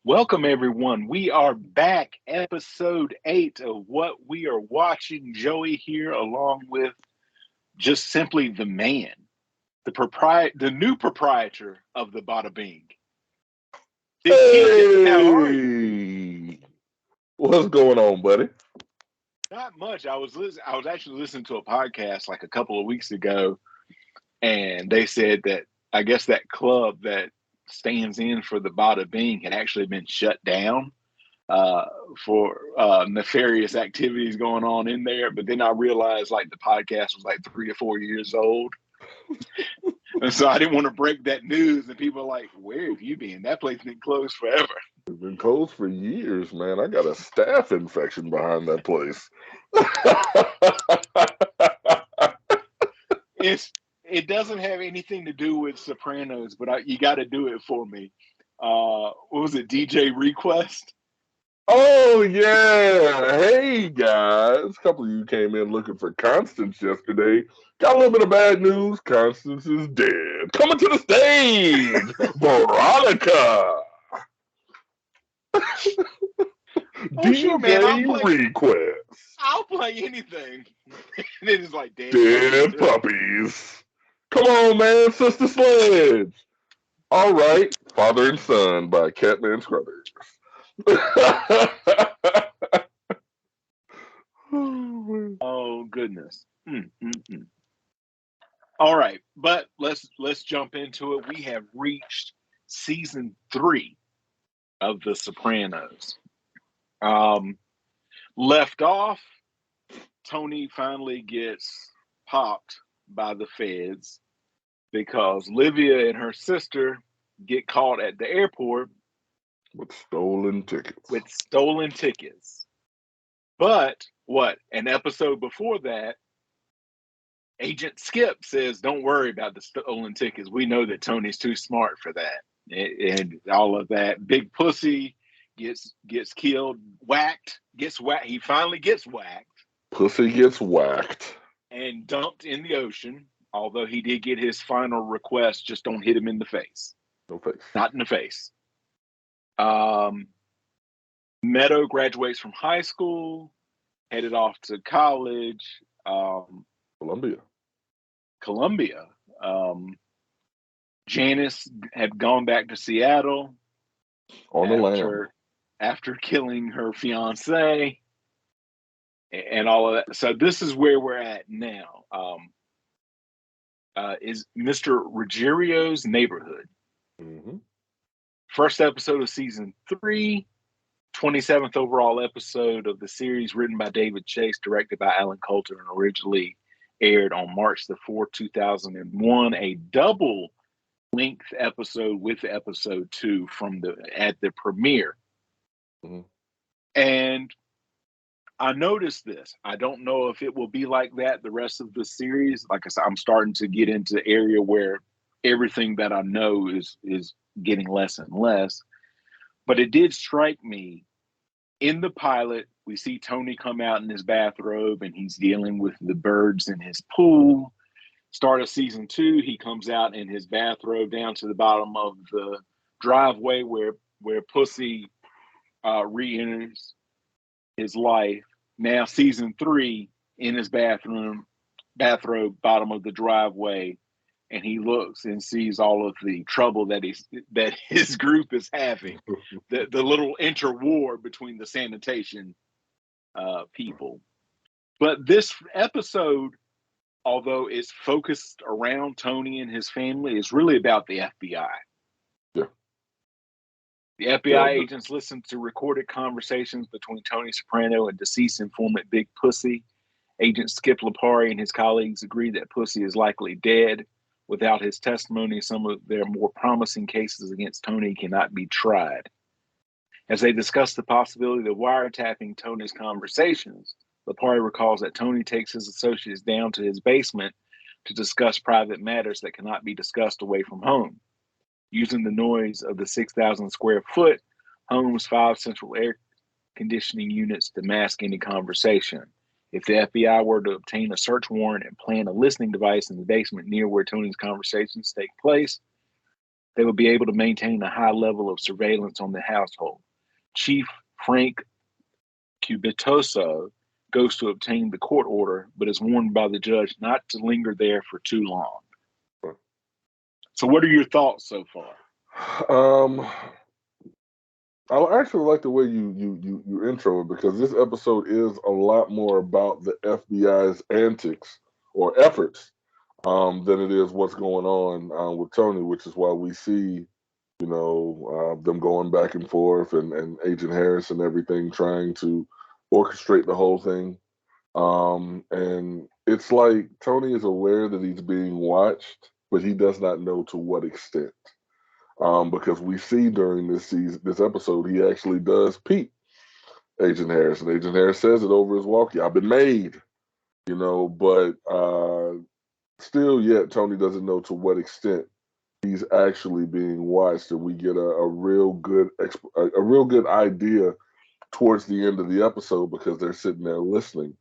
Welcome, everyone. We are back, episode 8 of what we are watching. Joey here, along with just simply the man, the new proprietor of the Bada Bing. Big Keegan, how are you? Hey, what's going on, buddy? Not much. I was actually listening to a podcast like a couple of weeks ago, and they said that I guess that club that stands in for the Bada Bing had actually been shut down uh, for nefarious activities going on in there. But then I realized like the podcast was like 3 or 4 years old. And so I didn't want to break that news. And people are like, where have you been? That place been closed forever. It's been closed for years, man. I got a staph infection behind that place. It doesn't have anything to do with Sopranos, but you got to do it for me. What was it, DJ Request? Oh yeah. Hey guys. A couple of you came in looking for Constance yesterday. Got a little bit of bad news. Constance is dead. Coming to the stage, Veronica. Oh, sure, man. DJ Request. I'll play anything. And it is like Dead puppies. Come on, man. Sister Sledge. All right. Father and Son by Catman Scruthers. Oh goodness. All right, but let's jump into it. We have reached season 3 of The Sopranos. Left off, Tony finally gets popped by the feds because Livia and her sister get caught at the airport with stolen tickets. But what? An episode before that, Agent Skip says, "Don't worry about the stolen tickets. We know that Tony's too smart for that." And all of that. Big Pussy gets killed, gets whacked. He finally gets whacked. Pussy gets whacked and dumped in the ocean. Although he did get his final request, just don't hit him in the face. No face. Not in the face. Meadow graduates from high school, headed off to college. Columbia. Janice had gone back to Seattle on the lam after killing her fiance and all of that. So this is where we're at now. Is Mr. Ruggiero's Neighborhood. Mm-hmm. First episode of season 3, 27th overall episode of the series, written by David Chase, directed by Alan Coulter, and originally aired on March the 4th, 2001. A double length episode with episode 2 at the premiere. Mm-hmm. And I noticed this. I don't know if it will be like that the rest of the series. Like I said, I'm starting to get into the area where everything that I know is getting less and less. But it did strike me in the pilot, we see Tony come out in his bathrobe and he's dealing with the birds in his pool. Start of season 2, he comes out in his bathrobe down to the bottom of the driveway where Pussy re-enters his life. Now season 3, in his bathrobe, bottom of the driveway, and he looks and sees all of the trouble that his group is having, the little interwar between the sanitation people. But this episode, although it's focused around Tony and his family, is really about the FBI. Yeah. The FBI agents listened to recorded conversations between Tony Soprano and deceased informant Big Pussy. Agent Skip Lipari and his colleagues agree that Pussy is likely dead. Without his testimony, some of their more promising cases against Tony cannot be tried. As they discuss the possibility of wiretapping Tony's conversations, Lipari recalls that Tony takes his associates down to his basement to discuss private matters that cannot be discussed away from home. Using the noise of the 6,000 square foot home's 5 central air conditioning units to mask any conversation. If the FBI were to obtain a search warrant and plant a listening device in the basement near where Tony's conversations take place, They will be able to maintain a high level of surveillance on the household. Chief Frank Cubitoso goes to obtain the court order, but is warned by the judge not to linger there for too long. So, what are your thoughts so far? I actually like the way you intro it, because this episode is a lot more about the FBI's antics or efforts than it is what's going on with Tony, which is why we see, them going back and forth, and Agent Harris and everything trying to orchestrate the whole thing. And it's like Tony is aware that he's being watched, but he does not know to what extent. Because we see during this episode, he actually does peep Agent Harris, and Agent Harris says it over his walkie, "I've been made," but still yet Tony doesn't know to what extent he's actually being watched, and we get a real good idea towards the end of the episode, because they're sitting there listening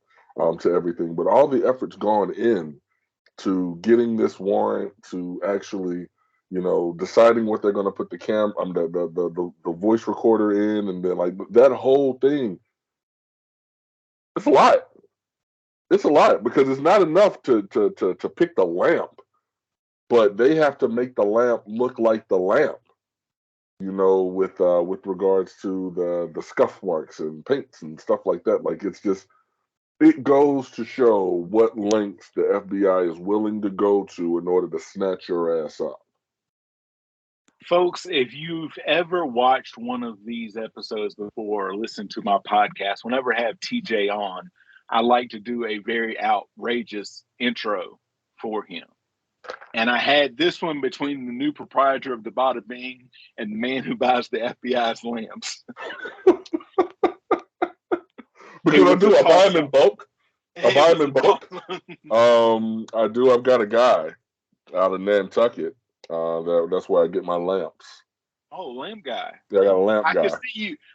to everything. But all the effort's gone in to getting this warrant, to actually, deciding what they're going to put the voice recorder in, and then like that whole thing. It's a lot. It's a lot, because it's not enough to pick the lamp, but they have to make the lamp look like the lamp. With regards to the scuff marks and paints and stuff like that. Like, it goes to show what lengths the FBI is willing to go to in order to snatch your ass up. Folks, if you've ever watched one of these episodes before or listened to my podcast, whenever I have TJ on, I like to do a very outrageous intro for him. And I had this one between the new proprietor of the Bada Bing and the man who buys the FBI's lamps. Because I do. I buy them in bulk. I do. I've got a guy out of Nantucket. That's where I get my lamps. Oh, lamp guy. Yeah, I got a lamp guy.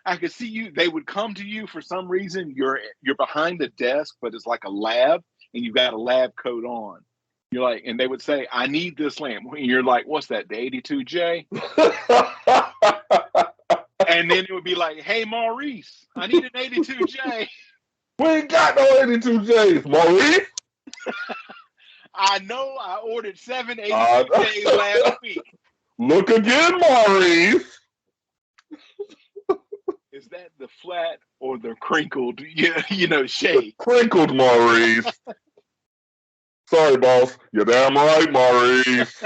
I could see you. They would come to you for some reason. You're behind the desk, but it's like a lab, and you've got a lab coat on. You're like, and they would say, "I need this lamp." And you're like, "What's that? The 82J?" And then it would be like, "Hey, Maurice, I need an 82J." We ain't got no 82Js, Maurice. I know. I ordered 7 82Js last week. Look again, Maurice. Is that the flat or the crinkled, shade? Crinkled, Maurice. Sorry, boss. You're damn right, Maurice.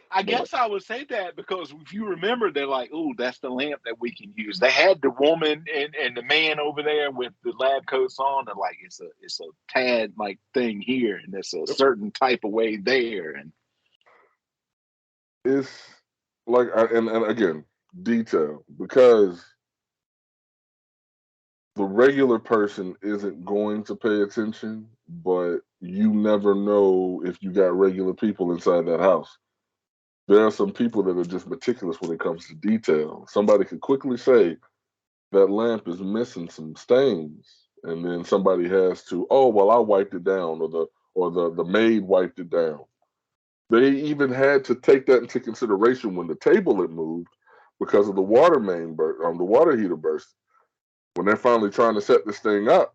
I guess I would say that because if you remember, they're like, "Oh, that's the lamp that we can use." They had the woman and the man over there with the lab coats on, and like it's a tad like thing here, and it's a certain type of way there, and it's like, and again, detail, because the regular person isn't going to pay attention, but you never know if you got regular people inside that house. There are some people that are just meticulous when it comes to detail. Somebody could quickly say that lamp is missing some stains, and then somebody has to, "Oh, well, I wiped it down," or the maid wiped it down. They even had to take that into consideration when the table had moved because of the water main the water heater burst. When they're finally trying to set this thing up,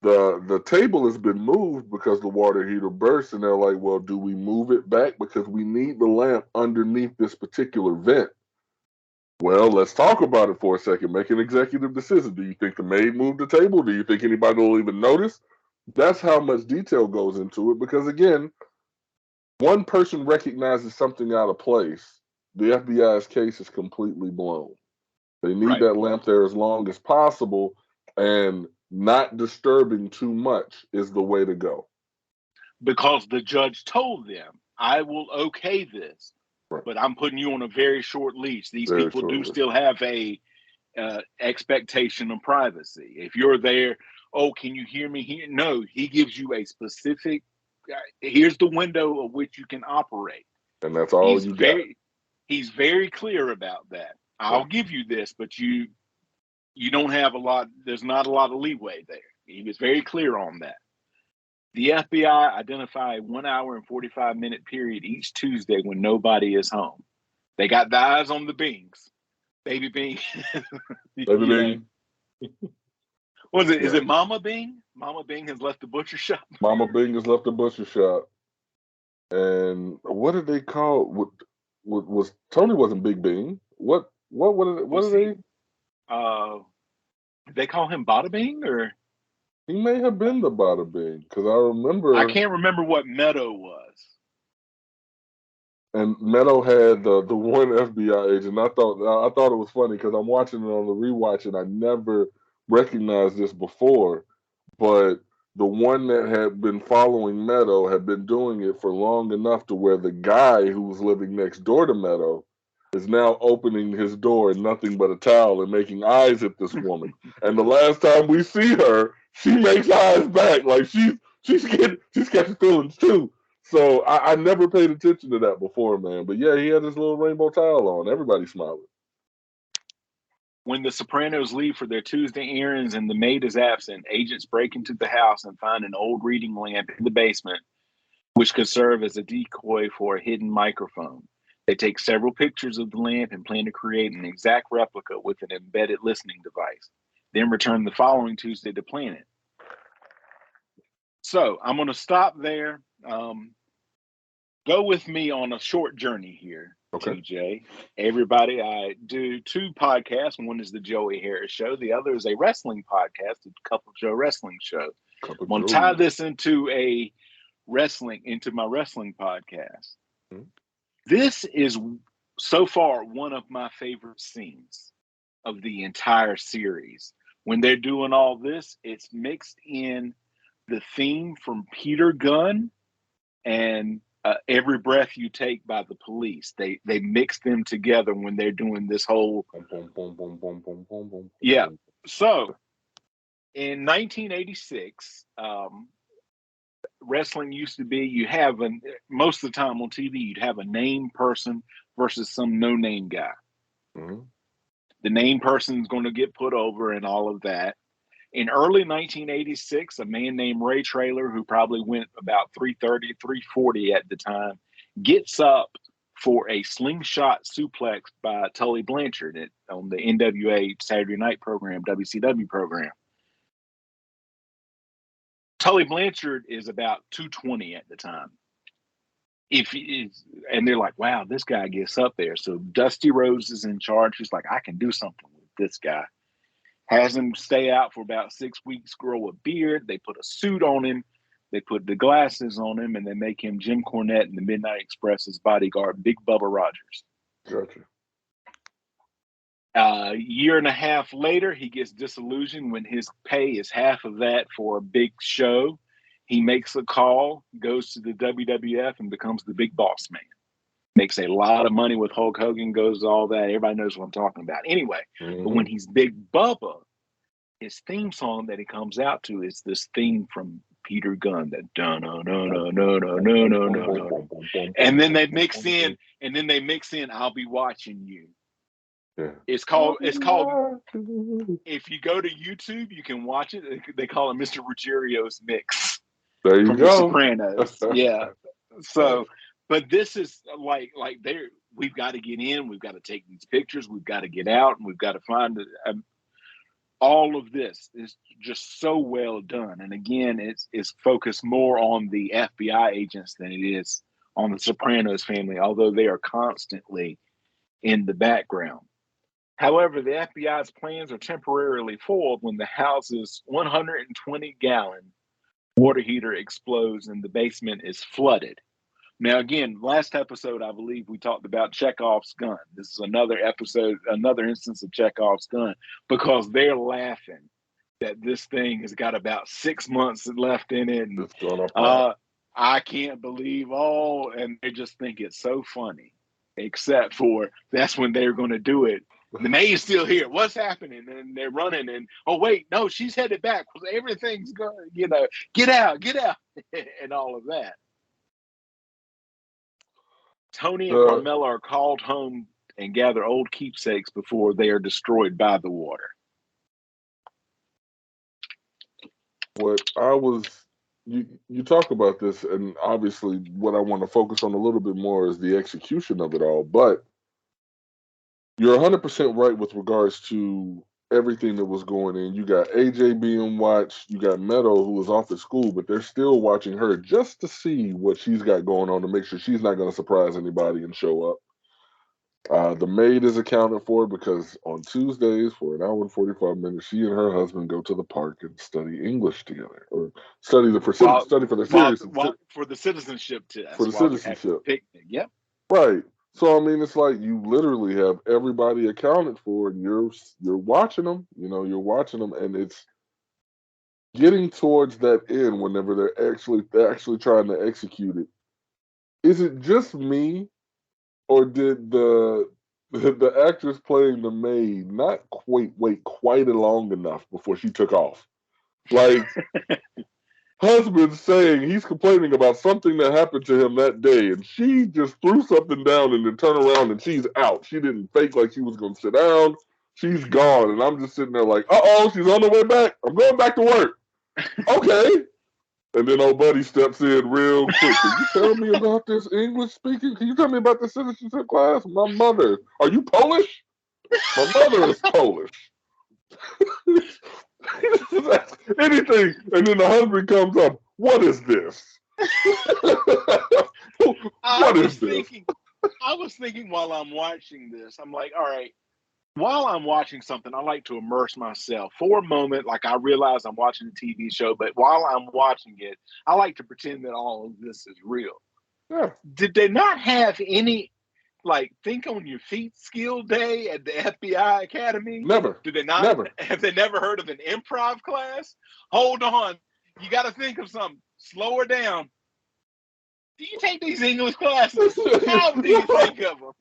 the table has been moved because the water heater burst, and they're like, "Well, do we move it back because we need the lamp underneath this particular vent?" Well, let's talk about it for a second. Make an executive decision. Do you think the maid moved the table? Do you think anybody will even notice? That's how much detail goes into it, because again, one person recognizes something out of place, the FBI's case is completely blown. They need that lamp there as long as possible, and not disturbing too much is the way to go. Because the judge told them, "I will okay this, but I'm putting you on a very short leash." These people do still have a expectation of privacy. If you're there, "Oh, can you hear me here?" No, he gives you a specific, here's the window of which you can operate. And that's all you got. He's very clear about that. I'll give you this, but you don't have a lot. There's not a lot of leeway there. He was very clear on that. The FBI identify a 1 hour and 45-minute period each Tuesday when nobody is home. They got the eyes on the Bings. Baby Bing. Baby you know. Bing. Was it? Is Yeah. it Mama Bing? Mama Bing has left the butcher shop. Mama Bing has left the butcher shop. And what did they call? What was Tony? Wasn't Big Bing? What Was are he? they? Did they call him Bada Bing or? He may have been the Bada Bing because I I remember. can't remember what Meadow was. And Meadow had the one FBI agent. I thought it was funny because I'm watching it on the rewatch and I never recognized this before, but the one that had been following Meadow had been doing it for long enough to where the guy who was living next door to Meadow is now opening his door in nothing but a towel and making eyes at this woman. And the last time we see her, she makes eyes back like she's catching feelings too. So I never paid attention to that before, man. But yeah, he had his little rainbow towel on. Everybody smiling. When the Sopranos leave for their Tuesday errands and the maid is absent, agents break into the house and find an old reading lamp in the basement, which could serve as a decoy for a hidden microphone. They take several pictures of the lamp and plan to create an exact replica with an embedded listening device, then return the following Tuesday to plan it. So I'm going to stop there. Go with me on a short journey here, Okay. TJ. Everybody, I do two podcasts. One is the Joey Harris Show. The other is a wrestling podcast, the Couple Joe Wrestling Show. Couple I'm going to tie this into my wrestling podcast. Hmm. This is so far one of my favorite scenes of the entire series. When they're doing all this, it's mixed in the theme from Peter Gunn and Every Breath You Take by the Police. They mix them together when they're doing this whole. Yeah. So in 1986, wrestling used to be most of the time on TV you'd have a named person versus some no name guy. Mm-hmm. The named person's going to get put over and all of that. In early 1986, a man named Ray Traylor, who probably went about 330, 340 at the time, gets up for a slingshot suplex by Tully Blanchard on the NWA Saturday Night program, WCW program. Tully Blanchard is about 220 at the time. And they're like, wow, this guy gets up there. So Dusty Rhodes is in charge. He's like, I can do something with this guy. Has him stay out for about 6 weeks, grow a beard. They put a suit on him. They put the glasses on him, and they make him Jim Cornette in the Midnight Express's bodyguard, Big Bubba Rogers. Gotcha. A year and a half later, he gets disillusioned when his pay is half of that for a big show. He makes a call, goes to the WWF, and becomes the big boss man. Makes a lot of money with Hulk Hogan, goes all that. Everybody knows what I'm talking about. Anyway, but when he's Big Bubba, his theme song that he comes out to is this theme from Peter Gunn, that no no no no no no no no no, and then they mix in I'll Be Watching You. Yeah. It's called if you go to YouTube, you can watch it. They call it Mr. Ruggiero's mix There you from go. The Sopranos. Yeah. So, but this is like we've got to get in, we've got to take these pictures, we've got to get out, and we've got to find all of this is just so well done. And again, it's focused more on the FBI agents than it is on the Sopranos family, although they are constantly in the background. However, the FBI's plans are temporarily foiled when the house's 120-gallon water heater explodes and the basement is flooded. Now, again, last episode, I believe we talked about Chekhov's gun. This is another instance of Chekhov's gun, because they're laughing that this thing has got about 6 months left in it. And, It's gonna pop. I can't believe and they just think it's so funny, except for that's when they're going to do it. The maid's still here. What's happening? And they're running and, oh, wait, no, she's headed back. Everything's going, get out, and all of that. Tony and Carmela are called home and gather old keepsakes before they are destroyed by the water. What I was you talk about this, and obviously, what I want to focus on a little bit more is the execution of it all. But you're 100% right with regards to everything that was going in. You got AJ being watched. You got Meadow, who was off at school, but they're still watching her just to see what she's got going on to make sure she's not going to surprise anybody and show up. The maid is accounted for because on Tuesdays for an hour and 45 minutes, she and her husband go to the park and study English together, or study for their series while for the citizenship for test the while they're having a citizenship. picnic. Yep. Right. So I mean, it's like you literally have everybody accounted for, and you're watching them. You're watching them, and it's getting towards that end whenever they're actually trying to execute it. Is it just me, or did the actress playing the maid not quite wait quite long enough before she took off? Like, husband saying he's complaining about something that happened to him that day, and she just threw something down and then turned around and she's out. She didn't fake like she was going to sit down. She's gone, and I'm just sitting there like, uh-oh, she's on the way back. I'm going back to work. Okay. And then old buddy steps in real quick. Can you tell me about this English speaking? Can you tell me about the citizenship class? My mother. Are you Polish? My mother is Polish. Anything. And then the husband comes up. What is this? I What was is this? thinking, I was thinking while I'm watching this, I'm like, all right, while I'm watching something, I like to immerse myself for a moment. Like I realize I'm watching a TV show, but while I'm watching it, I like to pretend that all of this is real. Yeah, Did they not have any like think on your feet skill day at the FBI Academy? never. Did they not? Never. Have they never heard of an improv class? Hold on. You got to think of something. Slow her down. Do you take these English classes? How do you think of them?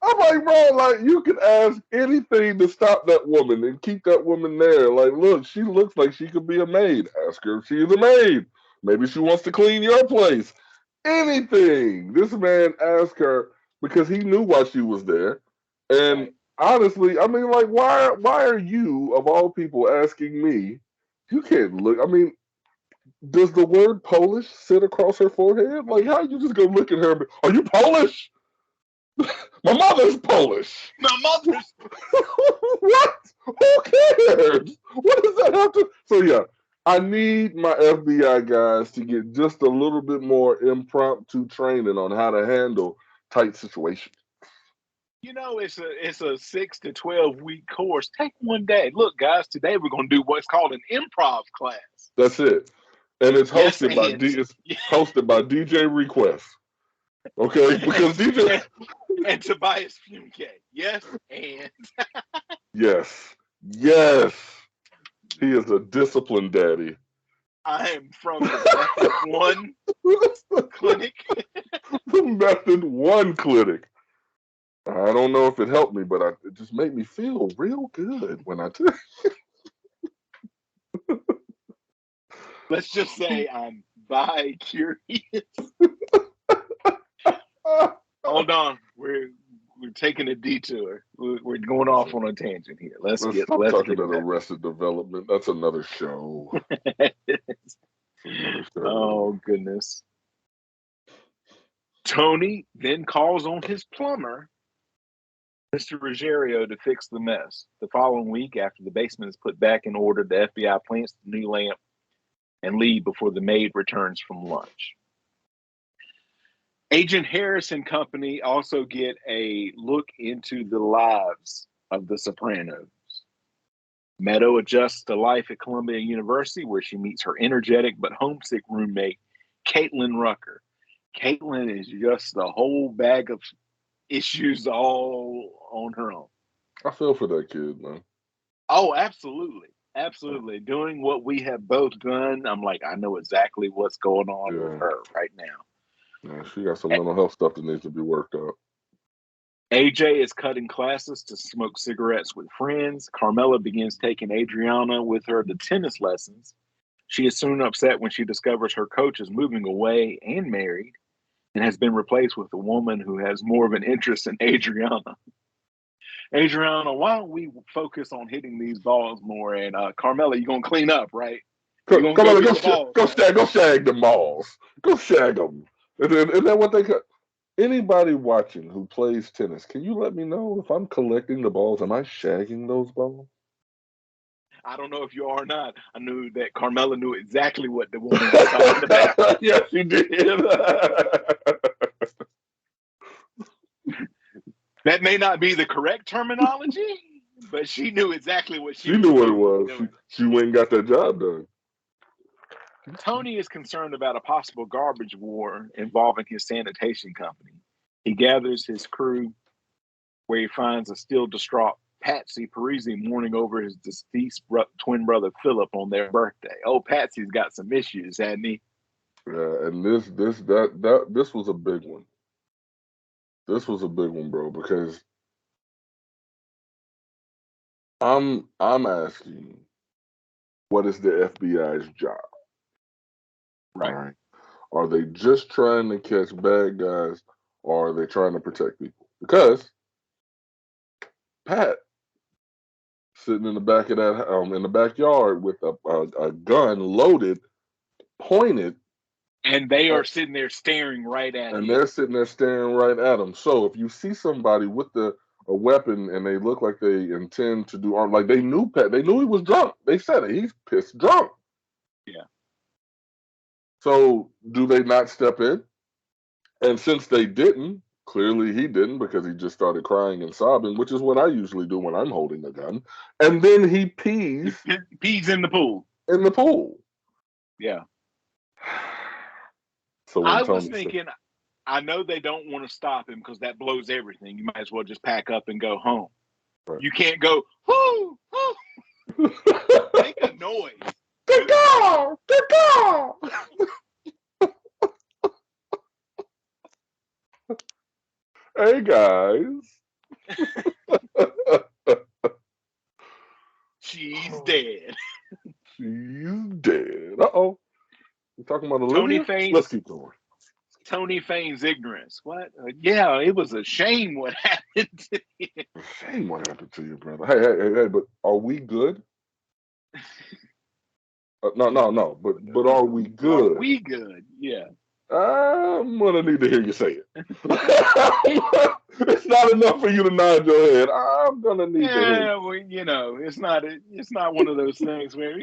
I'm like, bro, like you could ask anything to stop that woman and keep that woman there. Like, look, she looks like she could be a maid. Ask her if she's a maid. Maybe she wants to clean your place. Anything. This man asked her because he knew why she was there. And Right. honestly, I mean, like, why are you of all people asking me? You can't look. I mean, does the word Polish sit across her forehead? Like, how you just gonna look at her and be, are you Polish? My mother's Polish. My mother's. What? Who cares? What does that have to? So yeah, I need my FBI guys to get just a little bit more impromptu training on how to handle tight situations. It's a 6 to 12 week course. Take one day. Look, guys, today we're gonna do what's called an improv class. That's it, and it's Yes, hosted by and DJ Request. Okay, because DJ. and Tobias Funke. Yes, and Yes, yes, he is a disciplined daddy. I am from the Method One clinic. The Method One clinic. I don't know if it helped me, but it just made me feel real good when I took. Let's just say I'm bi-curious. Hold on, we're taking a detour. We're going off on a tangent here. Let's Let's get stop talking back. about Arrested Development. That's another show. Another show. Oh goodness. Tony then calls on his plumber, Mr. Ruggiero, to fix the mess. The following week, after the basement is put back in order, the FBI plants the new lamp and leave before the maid returns from lunch. Agent Harris and company also get a look into the lives of the Sopranos. Meadow adjusts to life at Columbia University, where she meets her energetic but homesick roommate, Caitlin Rucker. Caitlin is just a whole bag of issues all on her own. I feel for that kid, man. Oh, absolutely. Absolutely. Doing what we have both done, I'm like, I know exactly what's going on with Yeah, her right now. yeah, she got some mental health stuff that needs to be worked out. AJ is cutting classes to smoke cigarettes with friends. Carmela begins taking Adriana with her to tennis lessons. She is soon upset when she discovers her coach is moving away and married and has been replaced with a woman who has more of an interest in Adriana. Adriana, why don't we focus on hitting these balls more? And Carmela, you're going to clean up, right? You Come gonna on, go go, get the balls? go shag the balls. Go shag them. Isn't that what they cut? Anybody watching who plays tennis, can you let me know if I'm collecting the balls? Am I shagging those balls? I don't know if you are or not. I knew that Carmela knew exactly what the woman was talking about. Yes, you did. That may not be the correct terminology, but she knew exactly what she She was knew what it supposed to be was. doing. She went and got that job done. Tony is concerned about a possible garbage war involving his sanitation company. He gathers his crew where he finds a still distraught Patsy Parisi mourning over his deceased twin brother Philip on their birthday. Oh, Patsy's got some issues, hadn't he? Yeah, and this was a big one. This was a big one, bro, because I'm asking, what is the FBI's job? All Right. right. Are they just trying to catch bad guys, or are they trying to protect people? Because Pat sitting in the back of that in the backyard with a gun loaded, pointed, And they are at, sitting there staring right at and him. they're sitting there staring right at him. So if you see somebody with a weapon and they look like they intend to do harm, like they knew Pat, they knew he was drunk. They said it. He's pissed drunk. Yeah. So do they not step in? And since they didn't, clearly he didn't because he just started crying and sobbing, which is what I usually do when I'm holding a gun. And then he pees Peas in the pool. in the pool. Yeah. So when I was Tony said, thinking, I know they don't want to stop him because that blows everything. You might as well just pack up and go home. right. You can't go, whoo, whoo, make a noise. Good girl! Good girl! Hey guys. She's dead. She's dead. Uh-oh. You talking about Tony Olivia? Let's feigns keep going. Tony feigns ignorance. What? Yeah, it was a shame what happened to him. Shame what happened to you, brother. Hey, but are we good? No. But are we Are good? we good? Yeah. I'm gonna need to hear you say it. It's not enough for you to nod your head. I'm gonna need to hear. Yeah, well, it's not one of those things where,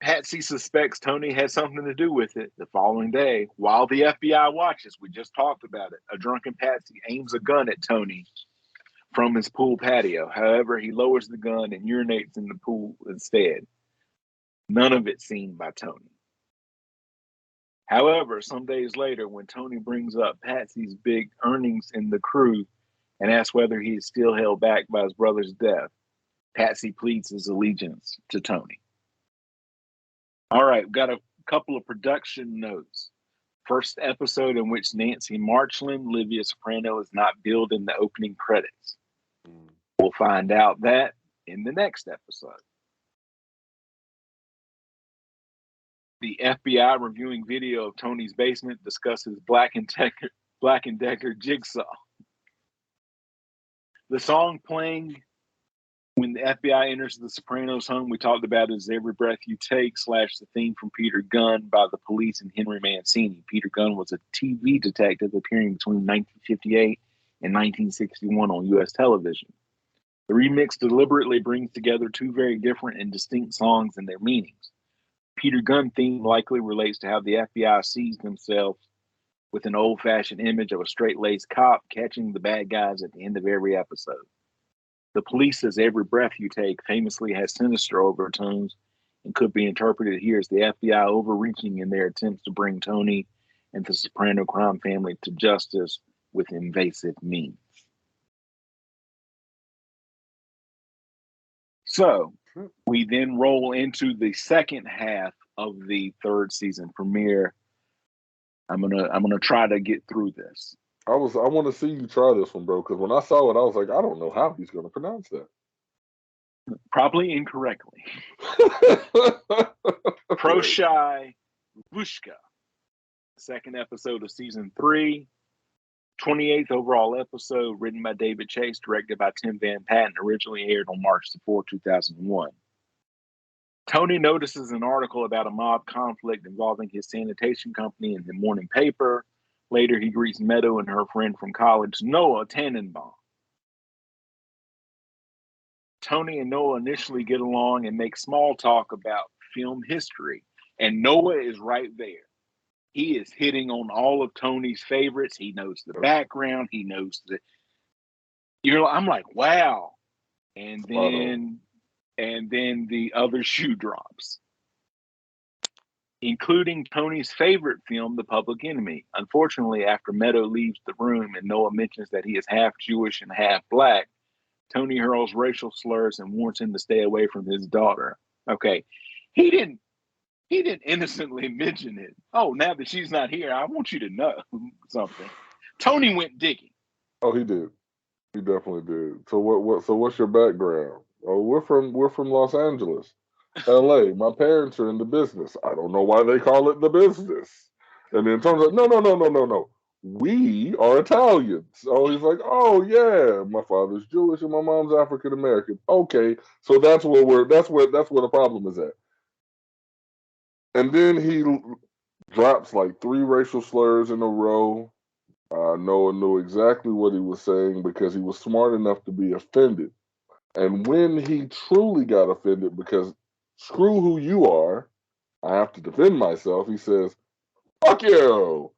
Patsy suspects Tony had something to do with it. The following day, while the FBI watches, we just talked about it, a drunken Patsy aims a gun at Tony from his pool patio. However, he lowers the gun and urinates in the pool instead. None of it seen by Tony. However, some days later, when Tony brings up Patsy's big earnings in the crew and asks whether he is still held back by his brother's death, Patsy pleads his allegiance to Tony. All right, we've got a couple of production notes. First episode in which Nancy Marchland, Livia Soprano, is not billed in the opening credits. We'll find out that in the next episode. The FBI reviewing video of Tony's basement discusses Black and Decker Jigsaw. The song playing when the FBI enters the Sopranos home we talked about is Every Breath You Take / the theme from Peter Gunn by the Police and Henry Mancini. Peter Gunn was a TV detective appearing between 1958 and 1961 on U.S. television. The remix deliberately brings together two very different and distinct songs and their meanings. Peter Gunn theme likely relates to how the FBI sees themselves with an old-fashioned image of a straight-laced cop catching the bad guys at the end of every episode. The Police's Every Breath You Take famously has sinister overtones and could be interpreted here as the FBI overreaching in their attempts to bring Tony and the Soprano crime family to justice with invasive means. So we then roll into the second half of the third season premiere. I'm gonna try to get through this. I want to see you try this one, bro. Because when I saw it, I was like, I don't know how he's gonna pronounce that. Probably incorrectly. Proshai Vushka, second episode of season 3. 28th overall episode, written by David Chase, directed by Tim Van Patten, originally aired on March 4, 2001. Tony notices an article about a mob conflict involving his sanitation company in the morning paper. Later, he greets Meadow and her friend from college, Noah Tannenbaum. Tony and Noah initially get along and make small talk about film history, and Noah is right there. He is hitting on all of Tony's favorites. He knows the background. He knows the. I'm like, wow, and then the other shoe drops, including Tony's favorite film, The Public Enemy. Unfortunately, after Meadow leaves the room and Noah mentions that he is half Jewish and half black, Tony hurls racial slurs and warns him to stay away from his daughter. Okay, he didn't innocently mention it. Oh, now that she's not here, I want you to know something. Tony went digging. Oh, he did. He definitely did. So what's your background? Oh, we're from Los Angeles, LA. My parents are in the business. I don't know why they call it the business. And then Tony's like, no. We are Italians. So he's like, oh yeah, my father's Jewish and my mom's African American. Okay, so that's where the problem is at. And then he drops like 3 racial slurs in a row. Noah knew exactly what he was saying because he was smart enough to be offended. And when he truly got offended, because screw who you are, I have to defend myself, he says, fuck you.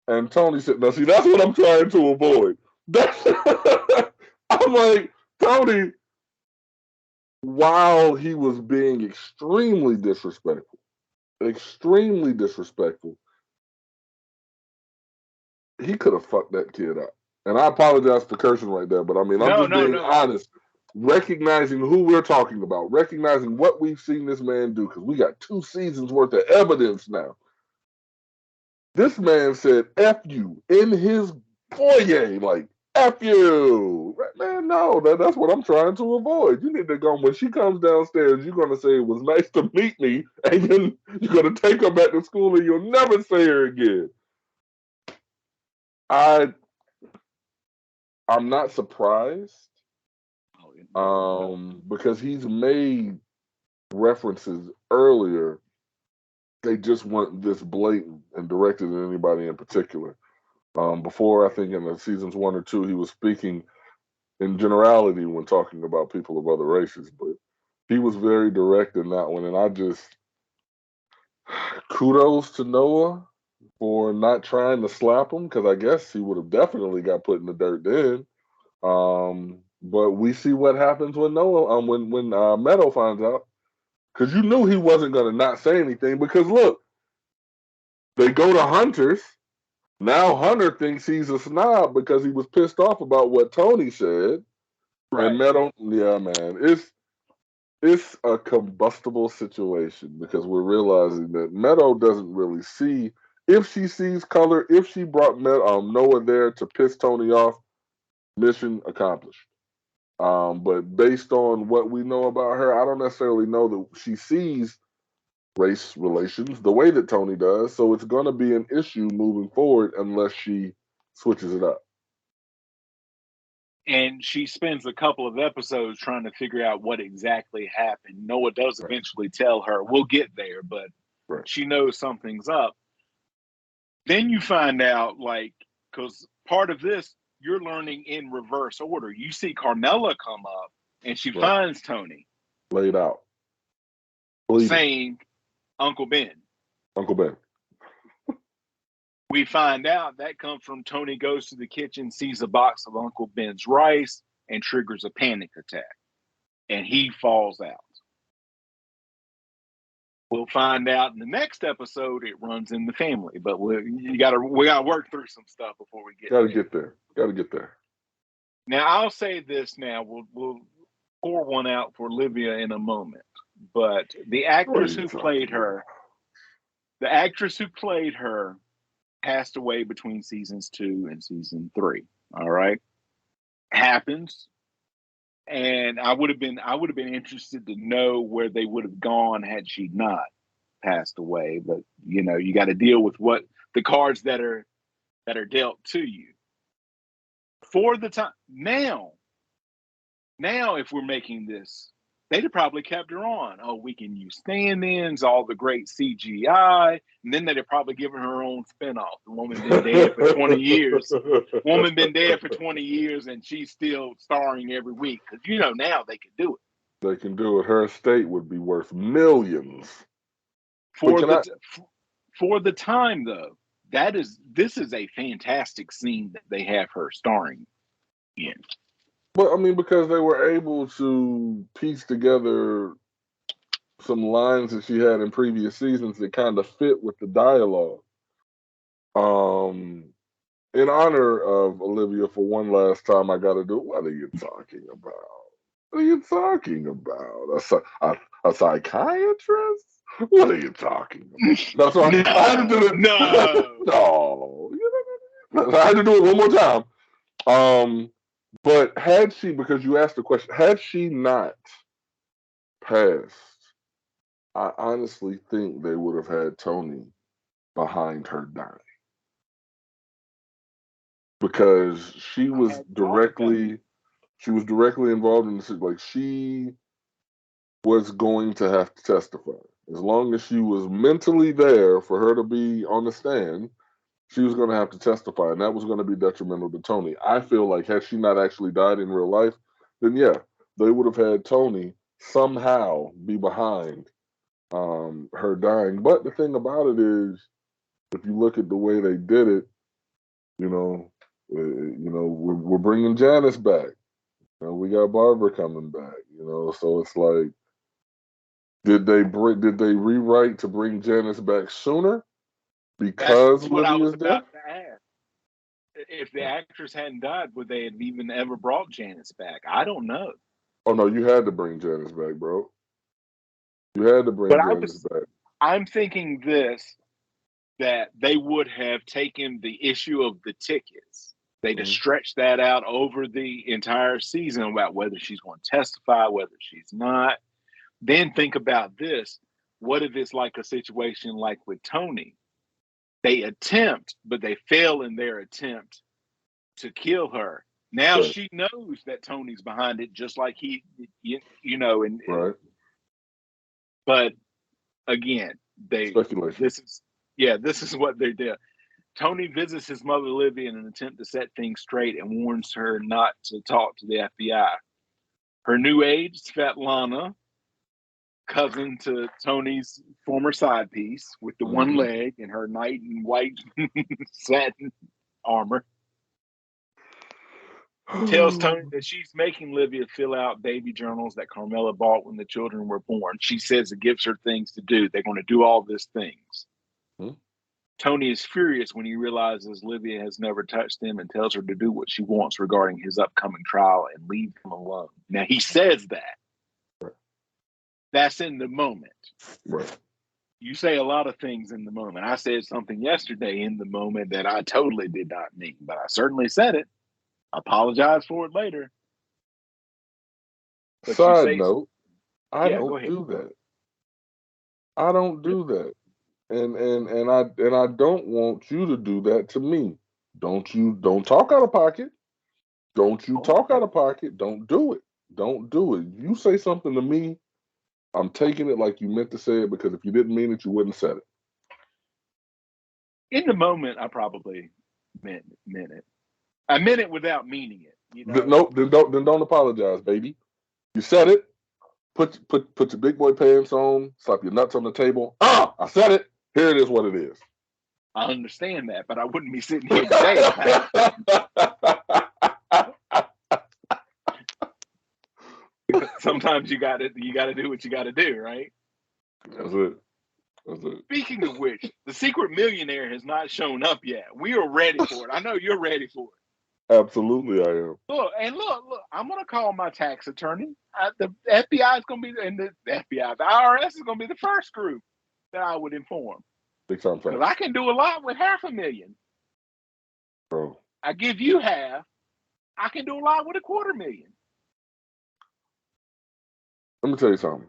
And Tony said, now see, that's what I'm trying to avoid. I'm like, Tony, while he was being extremely disrespectful, he could have fucked that kid up. And I apologize for cursing right there, but I mean, I'm just being honest, recognizing who we're talking about, recognizing what we've seen this man do, because we got 2 seasons worth of evidence now. This man said F you in his foyer, like, F you. Man, no, that's what I'm trying to avoid. You need to go, when she comes downstairs, you're going to say it was nice to meet me, and then you're going to take her back to school, and you'll never see her again. I'm not surprised, because he's made references earlier. They just weren't this blatant and directed at anybody in particular. Before, I think in the seasons 1 or 2, he was speaking in generality when talking about people of other races, but he was very direct in that one. And I just kudos to Noah for not trying to slap him, because I guess he would have definitely got put in the dirt then. But we see what happens when Noah, when Meadow finds out, because you knew he wasn't going to not say anything. Because look, they go to Hunter's. Now Hunter thinks he's a snob because he was pissed off about what Tony said. Right. And Meadow, yeah, man, it's a combustible situation, because we're realizing that Meadow doesn't really see. If she sees color, if she brought Noah there to piss Tony off, mission accomplished. But based on what we know about her, I don't necessarily know that she sees race relations the way that Tony does. So it's going to be an issue moving forward unless she switches it up. And she spends a couple of episodes trying to figure out what exactly happened. Noah does eventually tell her, we'll get there, but she knows something's up. Then you find out, like, because part of this, you're learning in reverse order. You see Carmela come up, and she finds Tony. Laid out. Saying, Uncle Ben. Uncle Ben. We find out that comes from Tony goes to the kitchen, sees a box of Uncle Ben's rice, and triggers a panic attack. And he falls out. We'll find out in the next episode it runs in the family, but we gotta work through some stuff before we get there. Gotta get there. Now I'll say this now. We'll pour one out for Livia in a moment. But the actress who played her passed away between seasons 2 and season 3. All right. Happens. And I would have been interested to know where they would have gone had she not passed away. But you got to deal with what the cards that are dealt to you. for the time now, if we're making this, they'd have probably kept her on. Oh, we can use stand-ins, all the great CGI, and then they'd have probably given her own spinoff. The woman been dead for 20 years. Woman been dead for 20 years, and she's still starring every week. Because, now they can do it. They can do it. Her estate would be worth millions. For the time, though, this is a fantastic scene that they have her starring in. But I mean, because they were able to piece together some lines that she had in previous seasons that kind of fit with the dialogue. In honor of Olivia, for one last time, I got to do. What are you talking about? What are you talking about? A psychiatrist? What are you talking about? That's why I had to do it. No. I had to do it one more time. But had she, because you asked the question, had she not passed, I honestly think they would have had Tony behind her dying. Because she was directly involved in this. Like, she was going to have to testify. As long as she was mentally there for her to be on the stand, she was going to have to testify, and that was going to be detrimental to Tony. I feel like had she not actually died in real life, then yeah, they would have had Tony somehow be behind her dying. But the thing about it is, if you look at the way they did it, we're bringing Janice back. We got Barbara coming back. So it's like, did they rewrite to bring Janice back sooner? Because that's what I was Lydia's death? about to ask. If the actress hadn't died, would they have even ever brought Janice back? I don't know. Oh no, you had to bring Janice back, bro. You had to bring Janice back. I'm thinking that they would have taken the issue of the tickets. They'd have stretched that out over the entire season about whether she's going to testify, whether she's not. Then think about this. What if it's like a situation like with Tony? They attempt, but they fail in their attempt to kill her. Now she knows that Tony's behind it, just like he. Right. But again, speculation. This is what they did. Tony visits his mother Olivia in an attempt to set things straight and warns her not to talk to the FBI. Her new aide, Svetlana, cousin to Tony's former side piece with the one leg and her knight in white satin armor, tells Tony that she's making Livia fill out baby journals that Carmela bought when the children were born. She says it gives her things to do. They're going to do all these things. Tony is furious when he realizes Livia has never touched him and tells her to do what she wants regarding his upcoming trial and leave him alone. Now, he says that. Right. That's in the moment. Right. You say a lot of things in the moment. I said something yesterday in the moment that I totally did not mean, but I certainly said it. I apologize for it later. But side note, I don't do that. I don't do that. And I don't want you to do that to me. Don't talk out of pocket. Don't you talk out of pocket. Don't do it. Don't do it. You say something to me, I'm taking it like you meant to say it, because if you didn't mean it, you wouldn't have said it. In the moment, I probably meant it. I meant it without meaning it. Nope. Then don't apologize, baby. You said it. Put your big boy pants on. Slap your nuts on the table. I said it. Here it is. What it is. I understand that, but I wouldn't be sitting here today. Sometimes you got to do what you got to do, right? That's it. Speaking of which, the secret millionaire has not shown up yet. We are ready for it. I know you're ready for it. Absolutely, I am. Look. I'm going to call my tax attorney. The FBI is going to be, and the IRS is going to be the first group that I would inform. Big time facts. Because I can do a lot with $500,000. Bro. I give you half. I can do a lot with $250,000. Let me tell you something.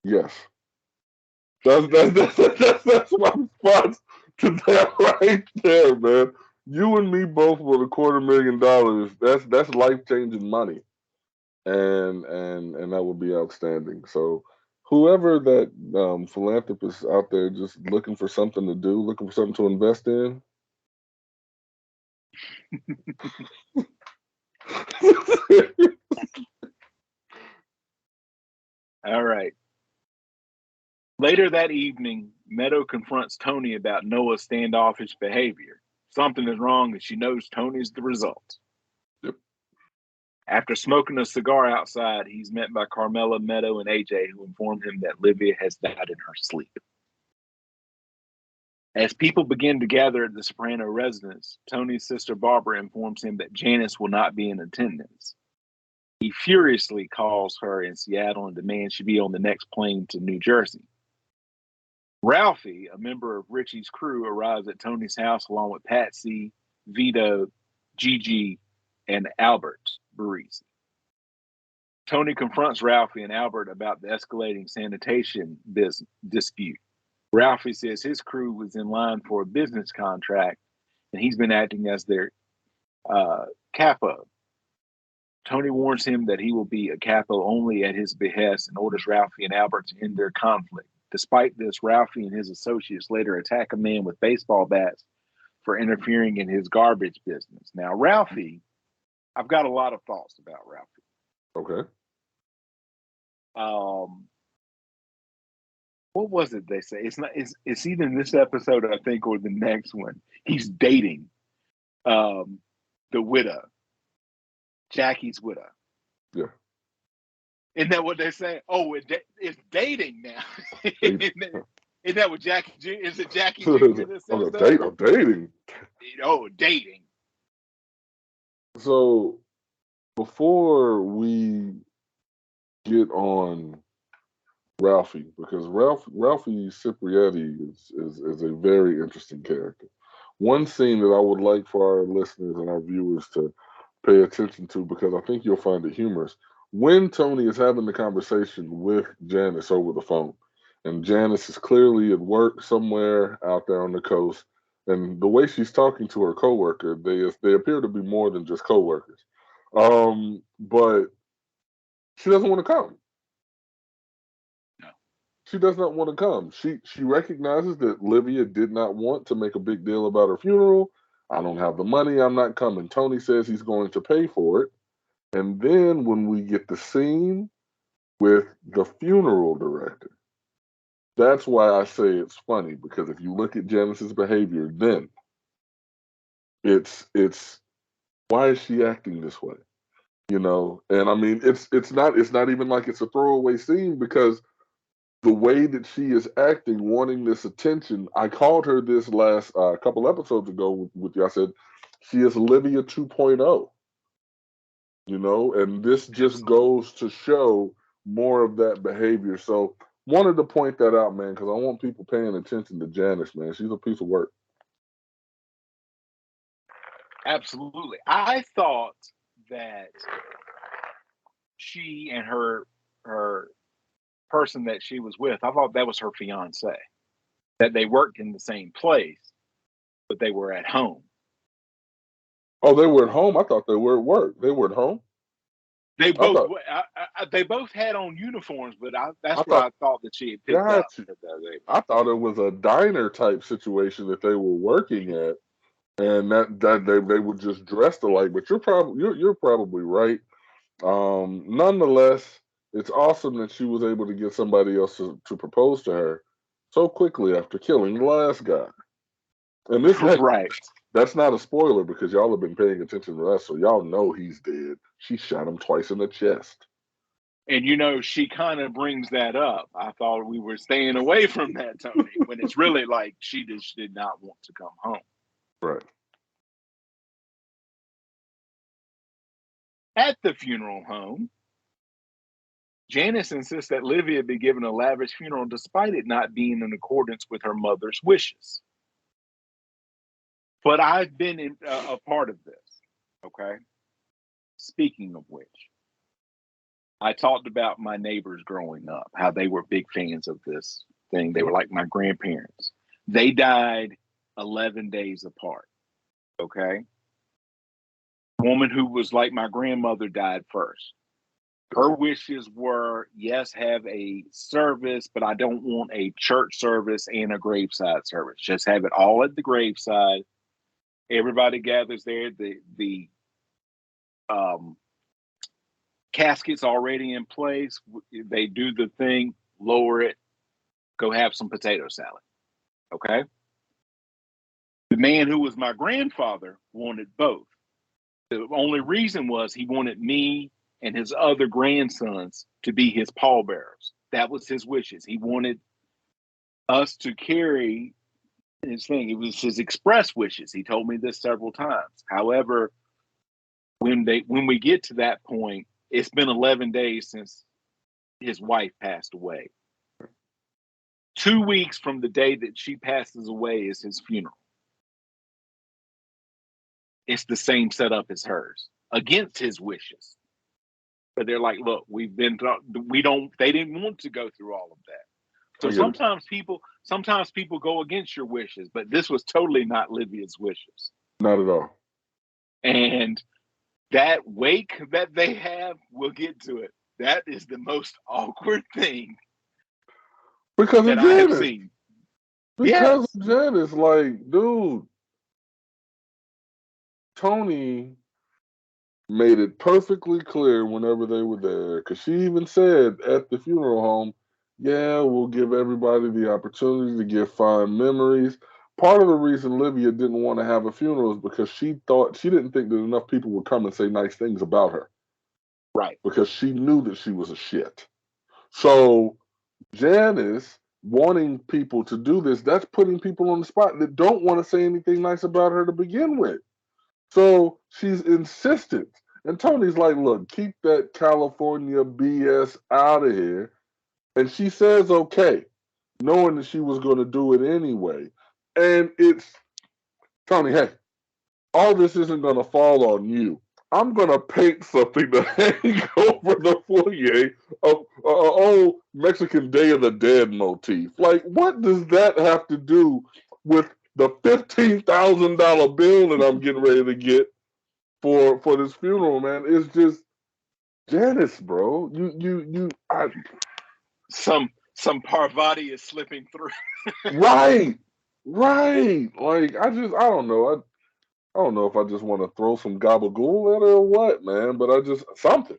Yes. That's my response to that right there, man. You and me both with $250,000. That's life changing money, and that would be outstanding. So, whoever that philanthropist out there just looking for something to do, looking for something to invest in. All right. Later that evening, Meadow confronts Tony about Noah's standoffish behavior. Something is wrong, and she knows Tony's the result. Yep. After smoking a cigar outside, he's met by Carmela, Meadow, and AJ, who inform him that Livia has died in her sleep. As people begin to gather at the Soprano residence, Tony's sister Barbara informs him that Janice will not be in attendance. He furiously calls her in Seattle and demands she be on the next plane to New Jersey. Ralphie, a member of Richie's crew, arrives at Tony's house along with Patsy, Vito, Gigi, and Albert Barisi. Tony confronts Ralphie and Albert about the escalating sanitation dispute. Ralphie says his crew was in line for a business contract and he's been acting as their capo. Tony warns him that he will be a capo only at his behest and orders Ralphie and Albert to end their conflict. Despite this, Ralphie and his associates later attack a man with baseball bats for interfering in his garbage business. Now, Ralphie, I've got a lot of thoughts about Ralphie. Okay. What was it they say? It's either in this episode, I think, or the next one. He's dating the widow, Jackie's widow. Yeah. Isn't that what they say? Oh, it's dating now. Isn't that what Jackie? Is it Jackie Jr. that says that? I'm dating. Oh, dating. So before we get on Ralphie, because Ralphie Ciprietti is a very interesting character. One scene that I would like for our listeners and our viewers to pay attention to, because I think you'll find it humorous, when Tony is having the conversation with Janice over the phone, and Janice is clearly at work somewhere out there on the coast, and the way she's talking to her coworker, they appear to be more than just coworkers. But she doesn't want to come. No. She does not want to come. She recognizes that Livia did not want to make a big deal about her funeral. I don't have the money. I'm not coming. Tony says he's going to pay for it. And then when we get the scene with the funeral director, that's why I say it's funny, because if you look at Janice's behavior, then it's why is she acting this way? You know, and I mean it's not even like it's a throwaway scene, because the way that she is acting, wanting this attention. I called her this last couple episodes ago with you. I said she is Livia 2.0. You know, and this just goes to show more of that behavior. So wanted to point that out, man, because I want people paying attention to Janice, man. She's a piece of work. Absolutely. I thought that she and her person that she was with, I thought that was her fiance. That they worked in the same place, but they were at home. Oh, they were at home? I thought they were at work. They were at home? They both had on uniforms, but I thought that she had picked up. I thought it was a diner type situation that they were working at, and that they were just dressed alike. But you're probably right. Nonetheless, it's awesome that she was able to get somebody else to propose to her so quickly after killing the last guy. And this right. That's not a spoiler, because y'all have been paying attention to that, so y'all know he's dead. She shot him twice in the chest. And you know, she kind of brings that up. I thought we were staying away from that, Tony, when it's really like she just did not want to come home. Right. At the funeral home, Janice insists that Livia be given a lavish funeral despite it not being in accordance with her mother's wishes. But I've been a part of this, okay? Speaking of which, I talked about my neighbors growing up, how they were big fans of this thing. They were like my grandparents. They died 11 days apart. Okay. Woman who was like my grandmother died first. Her wishes were, yes, have a service, but I don't want a church service and a graveside service. Just have it all at the graveside. Everybody gathers there. The um, casket's already in place. They do the thing, lower it, go have some potato salad. Okay. The man who was my grandfather wanted both. The only reason was he wanted me and his other grandsons to be his pallbearers. That was his wishes. He wanted us to carry his thing. It was his express wishes. He told me this several times. However, when we get to that point, it's been 11 days since his wife passed away. 2 weeks from the day that she passes away is his funeral. It's the same setup as hers, against his wishes. But they're like, look, they didn't want to go through all of that. So sometimes people go against your wishes, but this was totally not Livia's wishes. Not at all. And that wake that they have, we'll get to it. That is the most awkward thing Because that of I have Janice. seen. Because Yes. of Janice, like, dude, Tony made it perfectly clear whenever they were there, because she even said at the funeral home, yeah, we'll give everybody the opportunity to get fond memories. Part of the reason Livia didn't want to have a funeral is because she didn't think that enough people would come and say nice things about her. Right. Because she knew that she was a shit. So Janice wanting people to do this, that's putting people on the spot that don't want to say anything nice about her to begin with. So she's insistent. And Tony's like, look, keep that California BS out of here. And she says, okay, knowing that she was going to do it anyway. And it's, Tony, hey, all this isn't going to fall on you. I'm going to paint something to hang over the foyer of old Mexican Day of the Dead motif. Like, what does that have to do with the $15,000 bill that I'm getting ready to get for this funeral, man? It's just Janice, bro. Some Parvati is slipping through. Right, right. Like I don't know. I don't know if I just want to throw some gabagool at her or what, man. But I just something.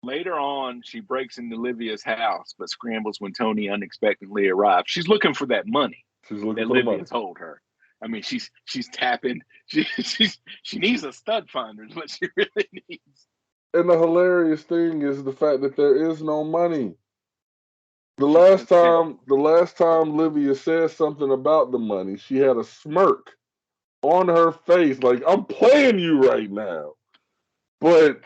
Later on, she breaks into Livia's house, but scrambles when Tony unexpectedly arrives. She's looking for that money She's looking that for the money. Livia told her. I mean, she's tapping. She needs a stud finder. Is what she really needs. And the hilarious thing is the fact that there is no money. The last time Livia said something about the money, she had a smirk on her face, like I'm playing you right now. But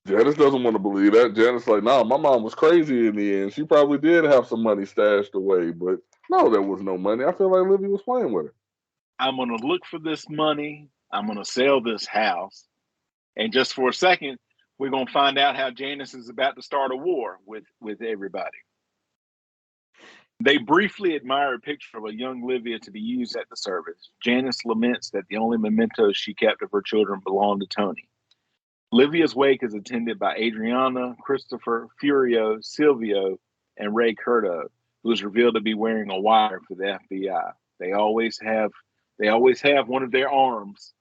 Janice doesn't want to believe that. Janice like, nah, my mom was crazy in the end. She probably did have some money stashed away, but no, there was no money. I feel like Livia was playing with her. I'm gonna look for this money. I'm gonna sell this house, and just for a second, we're gonna find out how Janice is about to start a war with everybody. They briefly admire a picture of a young Livia to be used at the service. Janice laments that the only mementos she kept of her children belonged to Tony. Livia's wake is attended by Adriana, Christopher, Furio, Silvio, and Ray Curto, who is revealed to be wearing a wire for the FBI. They always have one of their arms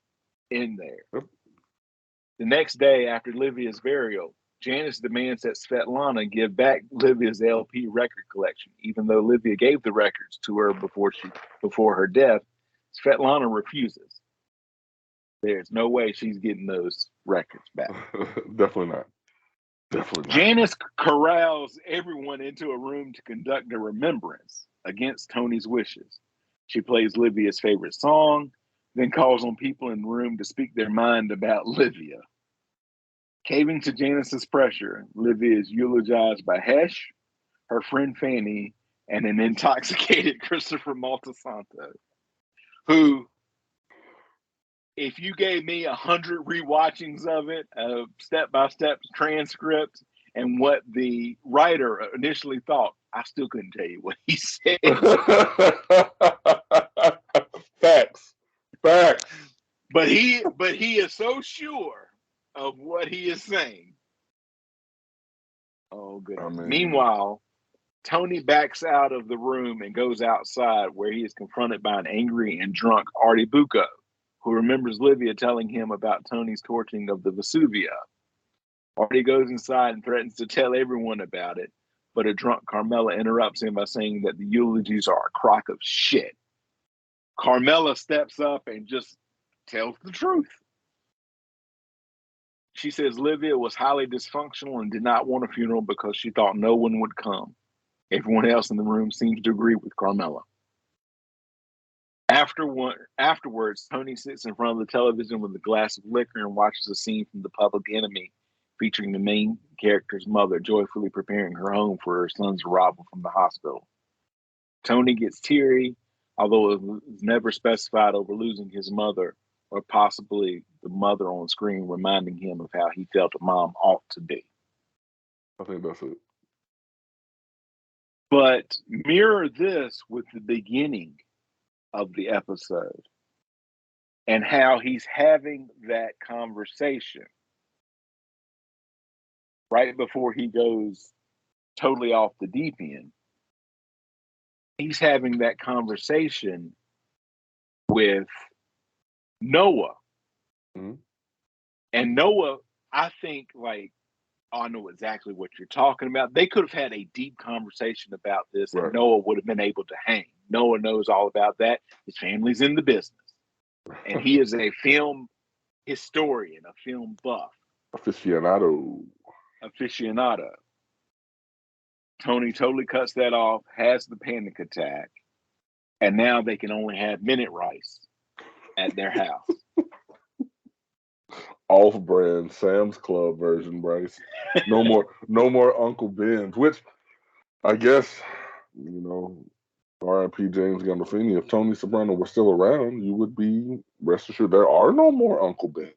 in there. The next day after Livia's burial, Janice demands that Svetlana give back Livia's LP record collection, even though Livia gave the records to her before her death. Svetlana refuses. There's no way she's getting those records back. Definitely not. Definitely not. Janice corrals everyone into a room to conduct a remembrance against Tony's wishes. She plays Livia's favorite song, then calls on people in the room to speak their mind about Livia. Caving to Janice's pressure, Livia is eulogized by Hesh, her friend Fanny, and an intoxicated Christopher Maltasanto, who, if you gave me 100 rewatchings of it, step-by-step transcripts, and what the writer initially thought, I still couldn't tell you what he said. Facts. Facts. But he is so sure of what he is saying. Oh goodness. I mean, Meanwhile, Tony backs out of the room and goes outside, where he is confronted by an angry and drunk Artie Bucco, who remembers Livia telling him about Tony's torching of the Vesuvio. Artie goes inside and threatens to tell everyone about it, but a drunk Carmela interrupts him by saying that the eulogies are a crock of shit. Carmela steps up and just tells the truth. She says Livia was highly dysfunctional and did not want a funeral because she thought no one would come. Everyone else in the room seems to agree with Carmela. Afterwards, Tony sits in front of the television with a glass of liquor and watches a scene from The Public Enemy featuring the main character's mother joyfully preparing her home for her son's arrival from the hospital. Tony gets teary, although it was never specified over losing his mother, or possibly the mother on screen reminding him of how he felt a mom ought to be. I think that's it. But mirror this with the beginning of the episode and how he's having that conversation right before he goes totally off the deep end. He's having that conversation with Noah. Mm-hmm. And Noah, I think, like, I know exactly what you're talking about. They could have had a deep conversation about this, and Noah would have been able to hang. Noah knows all about that. His family's in the business. And he is a film historian, a film buff. Aficionado. Tony totally cuts that off, has the panic attack, and now they can only have minute rice at their house. Off-brand Sam's Club version, Bryce. No more Uncle Ben's. Which I guess, R.I.P. James Gandolfini. If Tony Soprano were still around, you would be rest assured there are no more Uncle Ben's.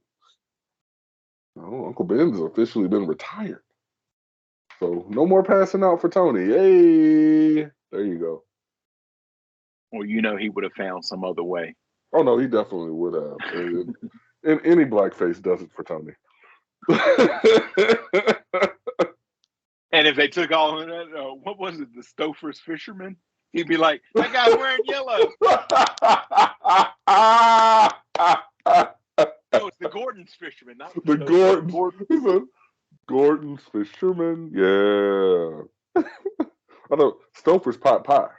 No, Uncle Ben's has officially been retired. So no more passing out for Tony. Hey, there you go. Well, he would have found some other way. Oh no, he definitely would have. And any blackface does it for Tony. And if they took all of that, what was it, the Stouffer's fisherman? He'd be like, that guy's wearing yellow. No, it's the Gordon's fisherman, not the Gordon. Gordon's fisherman. Yeah. I know Stouffer's pot pie.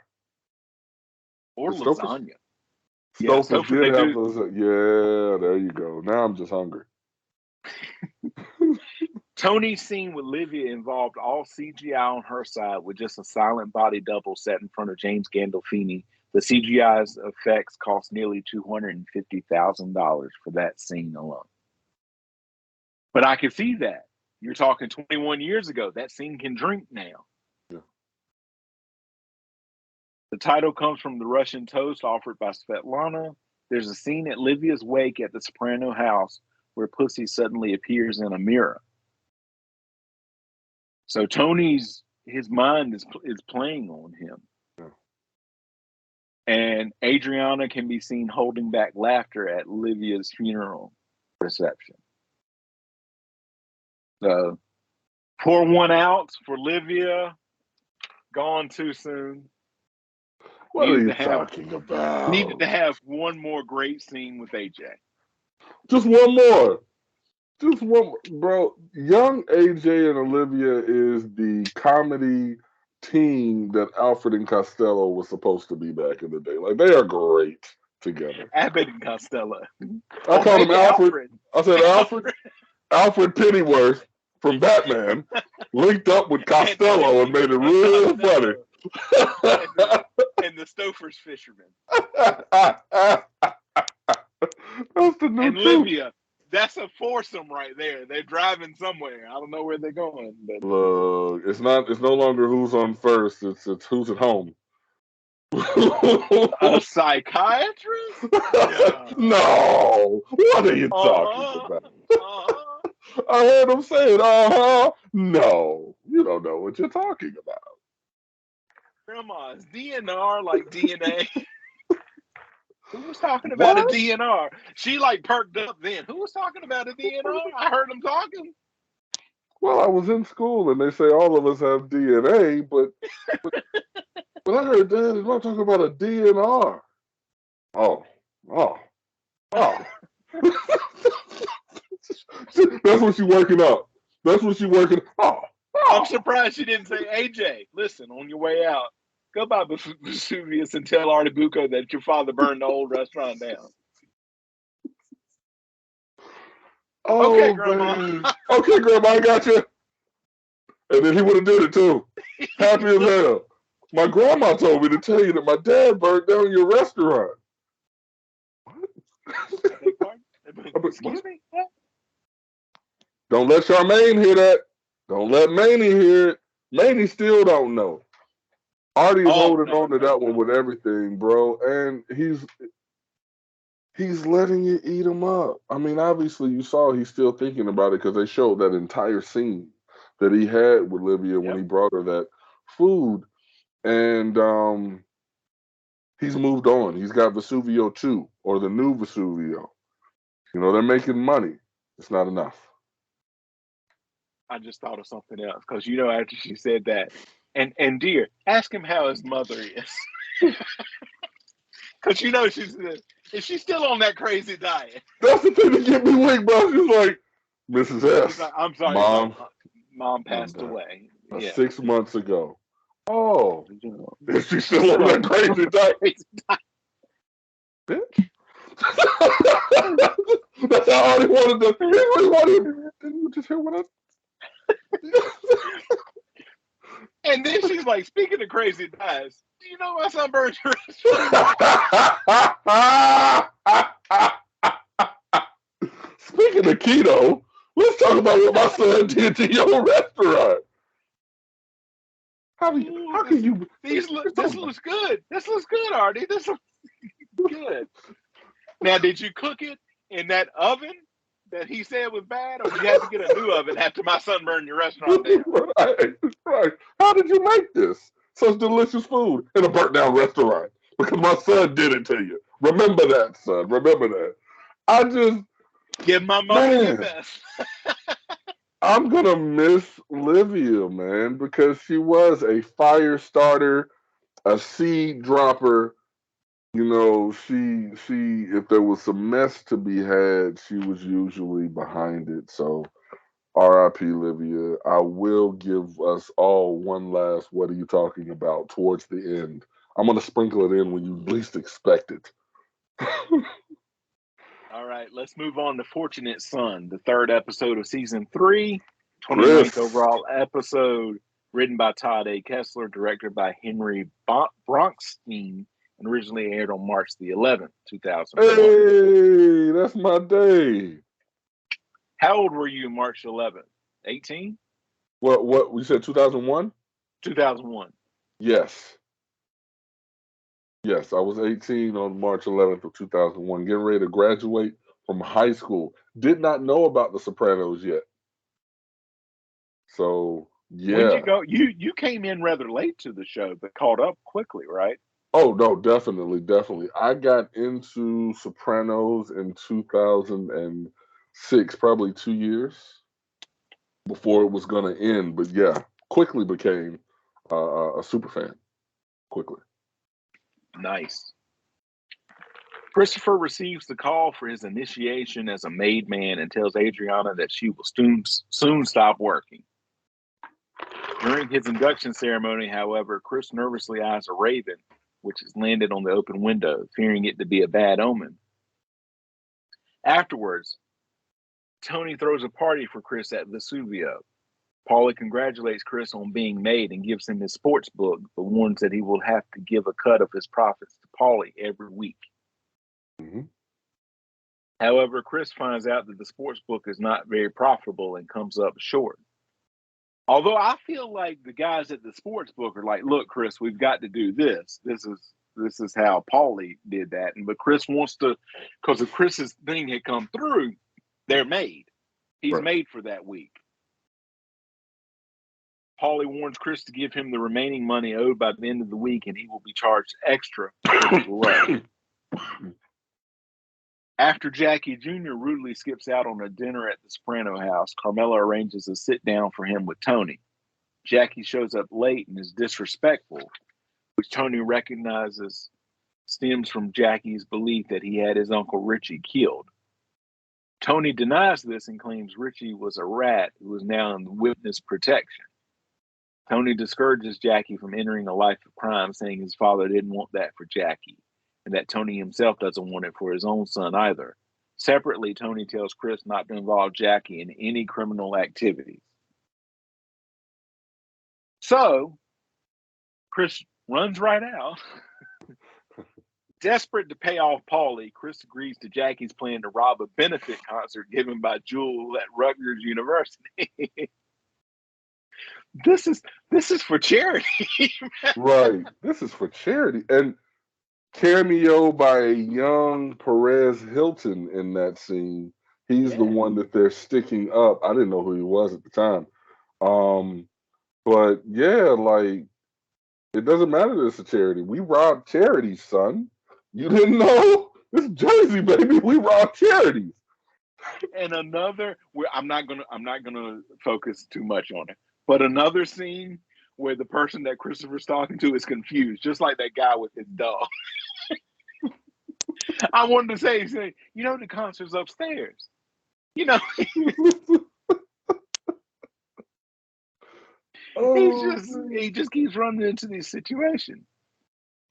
Or lasagna. Stouffer's did have those. Yeah, there you go. Now I'm just hungry. Tony's scene with Livia involved all CGI on her side with just a silent body double set in front of James Gandolfini. The CGI's effects cost nearly $250,000 for that scene alone. But I can see that. You're talking 21 years ago. That scene can drink now. Yeah. The title comes from the Russian toast offered by Svetlana. There's a scene at Livia's wake at the Soprano house where Pussy suddenly appears in a mirror. So Tony's, his mind is playing on him. Yeah. And Adriana can be seen holding back laughter at Livia's funeral reception. So, pour one out for Livia. Gone too soon. What are you talking about? Needed to have one more great scene with AJ. Just one more. Just one more. Bro, young AJ and Olivia is the comedy team that Alfred and Costello was supposed to be back in the day. Like, they are great together. Abbott and Costello. I called him Alfred. I said Alfred Pennyworth from Batman linked up with Costello and made it real funny. And the Stouffer's fisherman. That's the new and Livia. That's a foursome right there. They're driving somewhere. I don't know where they're going. But look, it's no longer who's on first. It's who's at home. A psychiatrist? Yeah. No. What are you talking about? I heard him say it. No. You don't know what you're talking about. Grandma, is DNR like DNA? Who was talking about a What? DNR? She like perked up then. Who was talking about a DNR? I heard them talking. Well, I was in school and they say all of us have DNA, but I heard Dad is not talking about a DNR. Oh, oh, oh. That's what you working up. That's what you working. Oh, I'm oh. surprised she didn't say, AJ, listen, on your way out, go by Vesuvius and tell Artibuco that your father burned the old restaurant down. Okay, Oh Grandma. man. Okay, Grandma, I got you. And then he would have did it too. Happy as hell. My grandma told me to tell you that my dad burned down your restaurant. Excuse me? What? Don't let Charmaine hear that. Don't let Manny hear it. Manny still don't know. Artie is holding on to that one with everything, bro. And he's letting you eat him up. I mean, obviously you saw he's still thinking about it because they showed that entire scene that he had with Livia when he brought her that food. And he's moved on. He's got Vesuvio 2 or the new Vesuvio. You know, they're making money. It's not enough. I just thought of something else because you know after she said that, and dear, ask him how his mother is, because you know is she still on that crazy diet? That's the thing that get me weak, bro. She's like, Mrs. S, Like, I'm sorry, mom passed away. Yeah, 6 months ago. Oh, is she still on that crazy diet? Bitch. That's how Artie wanted to. Didn't you just hear what I? And then she's like, speaking of crazy diets, do you know my son burned your Speaking of keto, let's talk about what my son did to your restaurant. How can you? This looks good. This looks good, Artie. This looks good. Now, did you cook it in that oven that he said was bad, or did you have to get a new oven after my son burned your restaurant down? Right. How did you make this? Such delicious food in a burnt down restaurant. Because my son did it to you. Remember that, son. Remember that. I just give my mother your best. I'm gonna miss Livia, man, because she was a fire starter, a seed dropper. You know, she if there was some mess to be had, she was usually behind it. So R.I.P. Livia. I will give us all one last what are you talking about towards the end. I'm gonna sprinkle it in when you least expect it. All right, let's move on to Fortunate Son, the third episode of season 3, 29th Chris. overall episode, written by Todd A. Kessler, directed by Henry Bronstein, and originally aired on March the 11th, 2001. Hey, that's my day. How old were you March 11th? 18? What we said 2001? 2001. Yes. Yes, I was 18 on March 11th of 2001, getting ready to graduate from high school. Did not know about the Sopranos yet. So, When'd you yeah. go? You came in rather late to the show, but caught up quickly, right? Oh, no, definitely. I got into Sopranos in 2006, probably 2 years before it was going to end. But yeah, quickly became a super fan. Quickly. Nice. Christopher receives the call for his initiation as a maid man and tells Adriana that she will soon stop working. During his induction ceremony, however, Chris nervously eyes a raven, which has landed on the open window, fearing it to be a bad omen. Afterwards, Tony throws a party for Chris at Vesuvio. Paulie congratulates Chris on being made and gives him his sports book, but warns that he will have to give a cut of his profits to Paulie every week. Mm-hmm. However, Chris finds out that the sports book is not very profitable and comes up short. Although I feel like the guys at the sports book are like, look, Chris, we've got to do this. This is how Paulie did that. But Chris wants to, because if Chris's thing had come through, they're made. He's made for that week. Paulie warns Chris to give him the remaining money owed by the end of the week, and he will be charged extra for his luck. After Jackie Jr. rudely skips out on a dinner at the Soprano house, Carmela arranges a sit down for him with Tony. Jackie shows up late and is disrespectful, which Tony recognizes stems from Jackie's belief that he had his Uncle Richie killed. Tony denies this and claims Richie was a rat who is now in witness protection. Tony discourages Jackie from entering a life of crime, saying his father didn't want that for Jackie, and that Tony himself doesn't want it for his own son either. Separately, Tony tells Chris not to involve Jackie in any criminal activities. So, Chris runs right out. Desperate to pay off Paulie, Chris agrees to Jackie's plan to rob a benefit concert given by Jewel at Rutgers University. This is for charity. Right. This is for charity. And cameo by a young Perez Hilton in that scene. He's the one that they're sticking up. I didn't know who he was at the time. But yeah, like, it doesn't matter that it's a charity. We rob charities, son. You didn't know? It's Jersey, baby. We rob charities. And another where I'm not gonna focus too much on it, but another scene where the person that Christopher's talking to is confused, just like that guy with his dog. I wanted to say, the concert's upstairs. He just keeps running into these situations.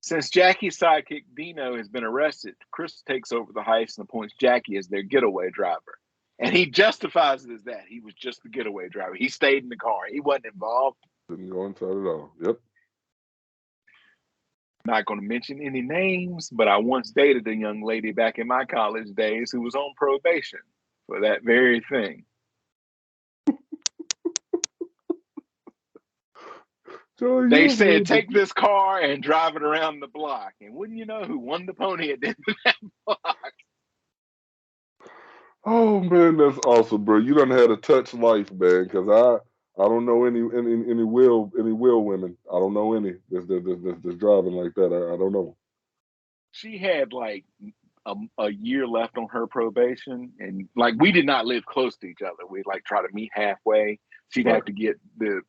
Since Jackie's sidekick Dino has been arrested, Chris takes over the heist and appoints Jackie as their getaway driver. And he justifies it as that. He was just the getaway driver. He stayed in the car. He wasn't involved. Didn't go inside at all. Yep. Not going to mention any names, but I once dated a young lady back in my college days who was on probation for that very thing. They said, take this car and drive it around the block. And wouldn't you know who won the pony at the end of that block? Oh man, that's awesome, bro. You done had a touch life, man. Because I don't know any will women. I don't know any that's driving like that. I don't know. She had like a year left on her probation, and like we did not live close to each other. We'd like try to meet halfway. She'd have to get the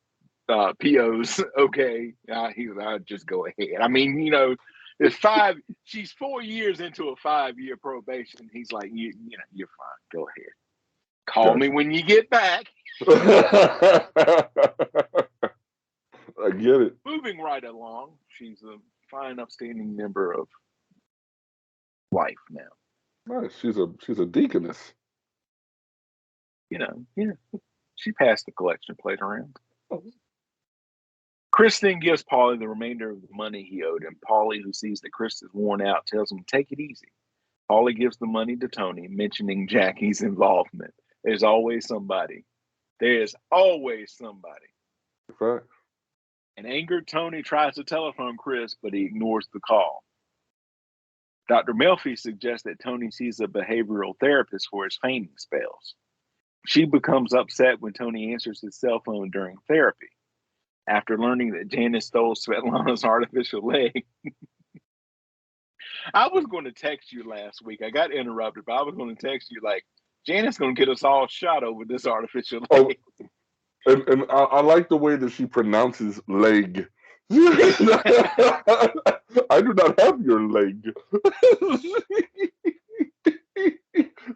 POs. Okay, I'd just go ahead. I mean, it's she's 4 years into a 5-year probation. He's like, you're fine. Go ahead. Call me when you get back. I get it. Moving right along, she's a fine, upstanding member of life now. Nice. She's a deaconess. She passed the collection plate around. Chris then gives Paulie the remainder of the money he owed him. Paulie, who sees that Chris is worn out, tells him, take it easy. Paulie gives the money to Tony, mentioning Jackie's involvement. There's always somebody. There's always somebody. Right. An angered Tony tries to telephone Chris, but he ignores the call. Dr. Melfi suggests that Tony sees a behavioral therapist for his fainting spells. She becomes upset when Tony answers his cell phone during therapy. After learning that Janice stole Svetlana's artificial leg. I was going to text you last week. I got interrupted, but I was going to text you like, Janice going to get us all shot over this artificial leg. And I like the way that she pronounces leg. I do not have your leg.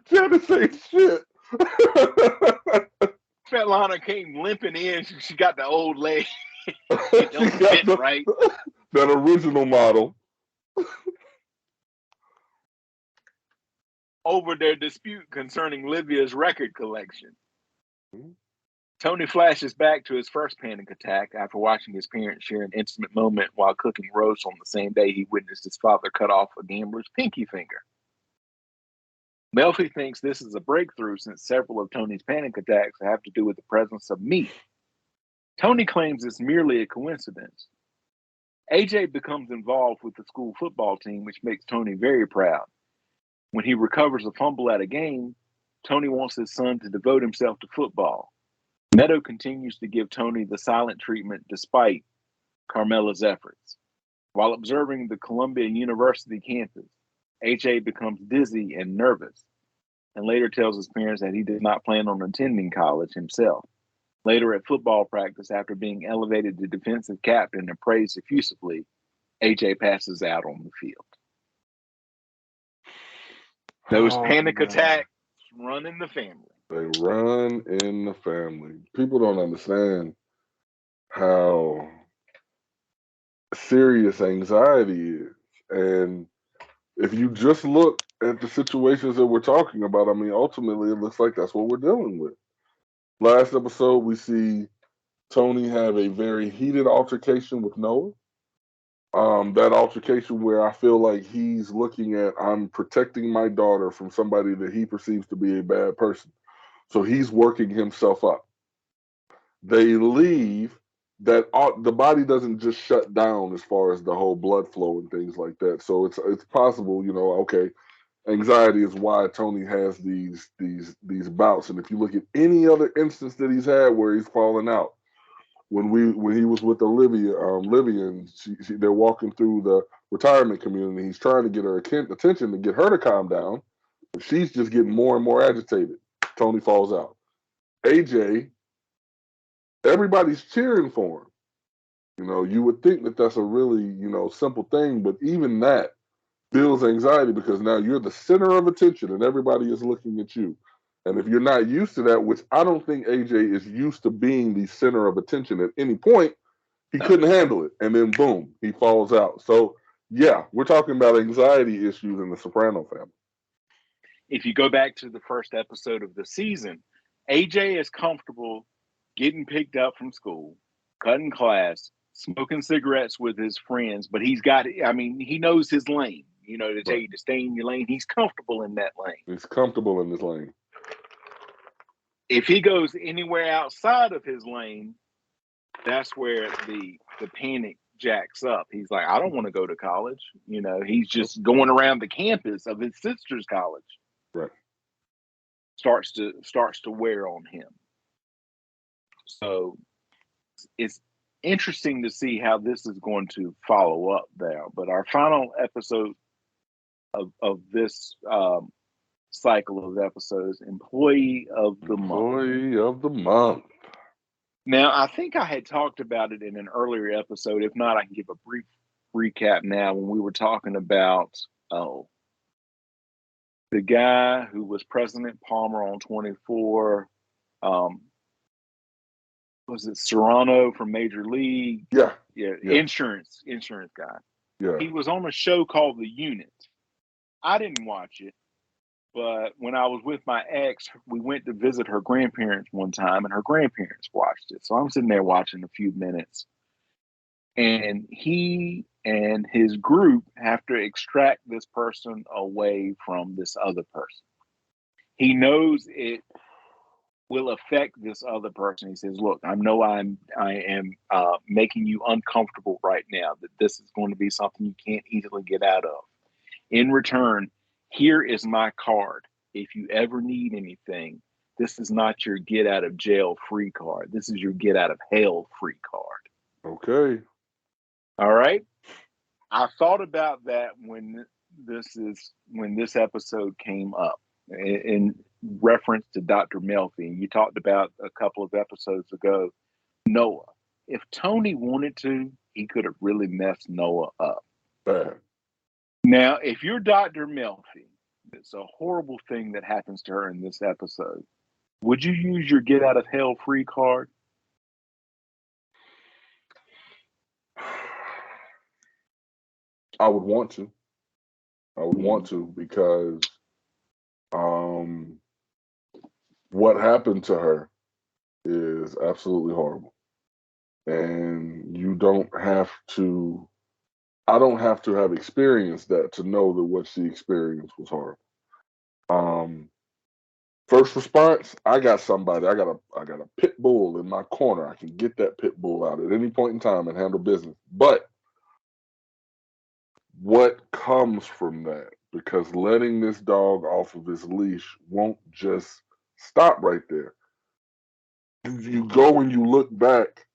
Janice ain't shit. Svetlana came limping in. She got the old leg. It don't fit right. That original model. Over their dispute concerning Livia's record collection. Tony flashes back to his first panic attack after watching his parents share an intimate moment while cooking roast on the same day he witnessed his father cut off a gambler's pinky finger. Melfi thinks this is a breakthrough since several of Tony's panic attacks have to do with the presence of meat. Tony claims it's merely a coincidence. AJ becomes involved with the school football team, which makes Tony very proud. When he recovers a fumble at a game, Tony wants his son to devote himself to football. Meadow continues to give Tony the silent treatment despite Carmela's efforts. While observing the Columbia University campus, AJ becomes dizzy and nervous, and later tells his parents that he does not plan on attending college himself. Later at football practice, after being elevated to defensive captain and praised effusively, AJ passes out on the field. Those panic attacks run in the family. They run in the family. People don't understand how serious anxiety is. And if you just look at the situations that we're talking about, I mean, ultimately, it looks like that's what we're dealing with. Last episode, we see Tony have a very heated altercation with Noah. That altercation where I feel like he's looking at, I'm protecting my daughter from somebody that he perceives to be a bad person. So he's working himself up. They leave. That the body doesn't just shut down as far as the whole blood flow and things like that. So it's possible, okay, anxiety is why Tony has these bouts. And if you look at any other instance that he's had where he's fallen out, when he was with Olivia, and they're walking through the retirement community, he's trying to get her attention to get her to calm down. She's just getting more and more agitated. Tony falls out. AJ, everybody's cheering for him. You would think that that's a really, simple thing, but even that builds anxiety because now you're the center of attention and everybody is looking at you. And if you're not used to that, which I don't think AJ is used to being the center of attention at any point, he couldn't handle it. And then boom, he falls out. So yeah, we're talking about anxiety issues in the Soprano family. If you go back to the first episode of the season, AJ is comfortable getting picked up from school, cutting class, smoking cigarettes with his friends, but he knows his lane. To tell you to stay in your lane, he's comfortable in that lane. He's comfortable in his lane. If he goes anywhere outside of his lane, that's where the panic jacks up. He's like, I don't want to go to college. He's just going around the campus of his sister's college. Right. Starts to wear on him. So it's interesting to see how this is going to follow up there. But our final episode of this cycle of episodes, Employee of the Month. Employee of the Month. Now, I think I had talked about it in an earlier episode. If not, I can give a brief recap now when we were talking about the guy who was President Palmer on 24. Was it Serrano from Major League? Yeah. Insurance guy. Yeah. He was on a show called The Unit. I didn't watch it, but when I was with my ex, we went to visit her grandparents one time, and her grandparents watched it. So I'm sitting there watching a few minutes, and he and his group have to extract this person away from this other person. He knows it will affect this other person. He says, look, I am making you uncomfortable right now, that this is going to be something you can't easily get out of. In return, here is my card. If you ever need anything, this is not your get out of jail free card. This is your get out of hell free card. Okay. All right. I thought about that when this episode came up in reference to Dr. Melfi. You talked about a couple of episodes ago, Noah. If Tony wanted to, he could have really messed Noah up. Bad. Now, if you're Dr. Melfi, it's a horrible thing that happens to her in this episode. Would you use your get out of hell free card? I would want to. Because what happened to her is absolutely horrible. And I don't have to have experienced that to know that what she experienced was horrible. First response, I got a pit bull in my corner. I can get that pit bull out at any point in time and handle business. But what comes from that? Because letting this dog off of his leash won't just stop right there. You go and you look back,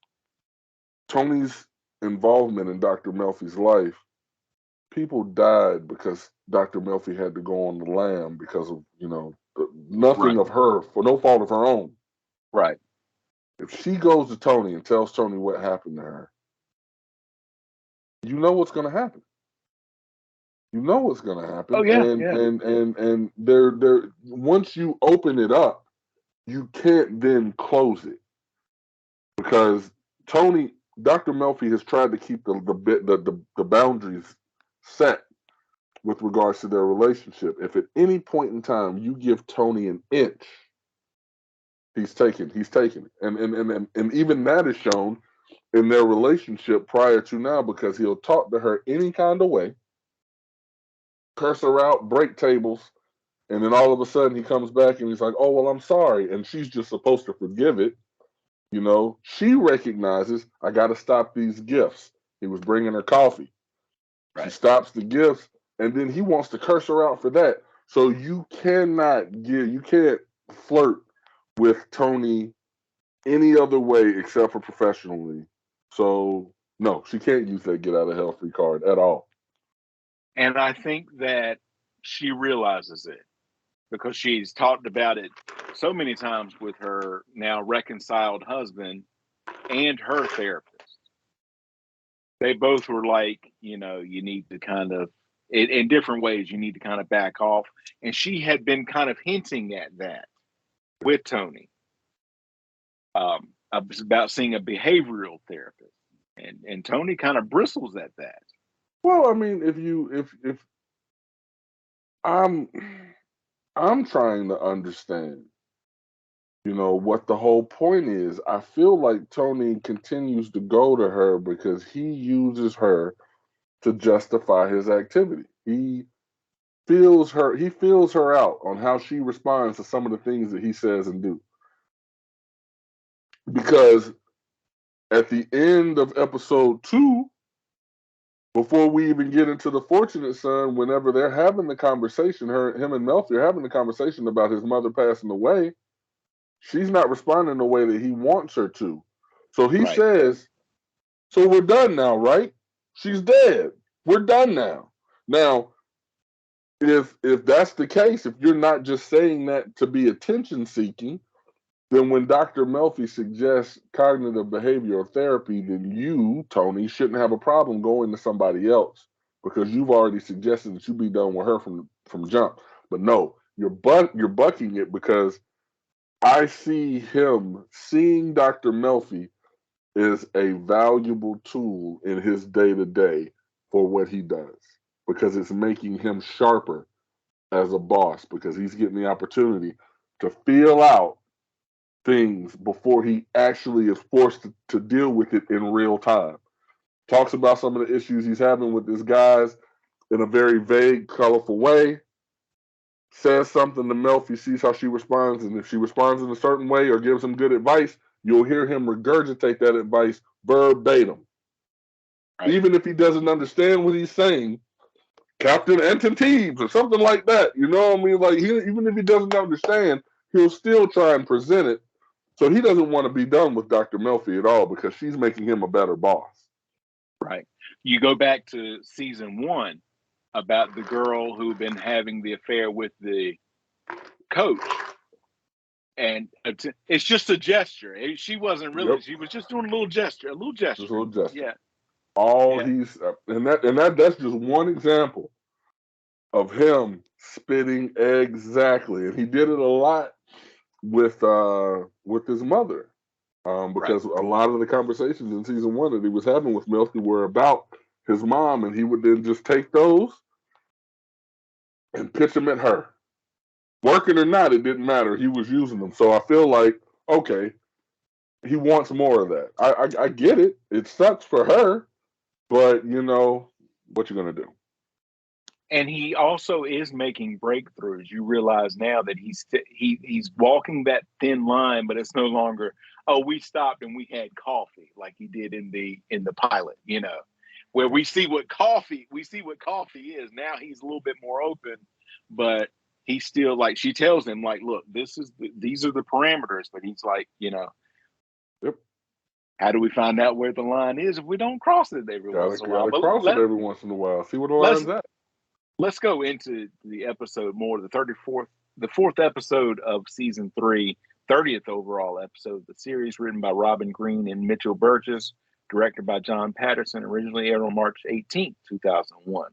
Tony's involvement in Dr. Melfi's life people died because Dr. Melfi had to go on the lam because of, nothing Right. of her, for no fault of her own. Right. If she goes to Tony and tells Tony what happened to her, you know what's going to happen. You know what's going to Oh happen, yeah. and Yeah. there. Once you open it up, you can't then close it because Tony, Dr. Melfi has tried to keep the boundaries set with regards to their relationship. If at any point in time you give Tony an inch, he's taken it, and even that is shown in their relationship prior to now because he'll talk to her any kind of way, curse her out, break tables, and then all of a sudden he comes back and he's like, "Oh well, I'm sorry," and she's just supposed to forgive it. She recognizes I got to stop these gifts. He was bringing her coffee. She Right. stops the gifts, and then he wants to curse her out for that. So you can't flirt with Tony any other way except for professionally. So no, she can't use that get out of hell free card at all. And I think that she realizes it because she's talked about it so many times with her now reconciled husband and her therapist. They both were like, you need to kind of, in different ways, you need to kind of back off. And she had been kind of hinting at that with Tony about seeing a behavioral therapist. And Tony kind of bristles at that. Well, I mean, if I'm I'm trying to understand, what the whole point is. I feel like Tony continues to go to her because he uses her to justify his activity. He feels her out on how she responds to some of the things that he says and do. Because at the end of episode 2, before we even get into the fortunate son, whenever they're having the conversation, him and Melfi are having the conversation about his mother passing away, she's not responding the way that he wants her to. So he Right. says, "So we're done now, right? She's dead. We're done now." Now, if that's the case, if you're not just saying that to be attention seeking, then when Dr. Melfi suggests cognitive behavioral therapy, then you, Tony, shouldn't have a problem going to somebody else because you've already suggested that you be done with her from jump. But no, you're bucking it because I see him seeing Dr. Melfi is a valuable tool in his day to day for what he does because it's making him sharper as a boss because he's getting the opportunity to feel out things before he actually is forced to deal with it in real time. Talks about some of the issues he's having with his guys in a very vague, colorful way. Says something to Melfi, sees how she responds, and if she responds in a certain way or gives him good advice, you'll hear him regurgitate that advice verbatim. Right. Even if he doesn't understand what he's saying, Captain Anton Teebs or something like that. You know what I mean? Like, even if he doesn't understand, he'll still try and present it. So he doesn't want to be done with Dr. Melfi at all because she's making him a better boss. Right. You go back to season 1 about the girl who'd been having the affair with the coach. And it's just a gesture. She wasn't really, Yep, she was just doing a little gesture, a little just a gesture. little gesture. Yeah. All Yeah. he's that's just one example of him spitting exactly, and he did it a lot with his mother, Right. because a lot of the conversations in season 1 that he was having with Melfi were about his mom, and he would then just take those and pitch them at her. Working or not, it didn't matter. He was using them. So I feel like, okay, he wants more of that. I get it. It sucks for her, but what you gonna do? And he also is making breakthroughs. You realize now that he's walking that thin line, but it's no longer, oh, we stopped and we had coffee like he did in the pilot, where we see what coffee is. Now he's a little bit more open, but he's still like, she tells him like, look, these are the parameters, but he's like, Yep. How do we find out where the line is if we don't cross it every once in a while? Gotta But cross it every once in a while. See where the let's line's at. let's go into the episode more. The fourth episode of season 3, 30th overall episode of the series, written by Robin Green and Mitchell Burgess, directed by John Patterson, originally aired on March 18th, 2001.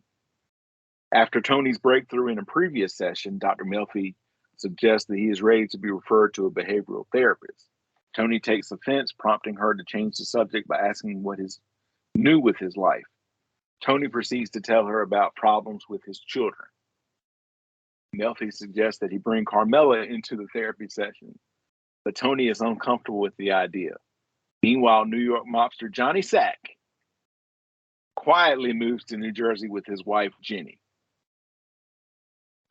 After Tony's breakthrough in a previous session, Dr. Melfi suggests that he is ready to be referred to a behavioral therapist. Tony takes offense, prompting her to change the subject by asking what is new with his life. Tony proceeds to tell her about problems with his children. Melfi suggests that he bring Carmela into the therapy session, but Tony is uncomfortable with the idea. Meanwhile, New York mobster Johnny Sack quietly moves to New Jersey with his wife, Jenny.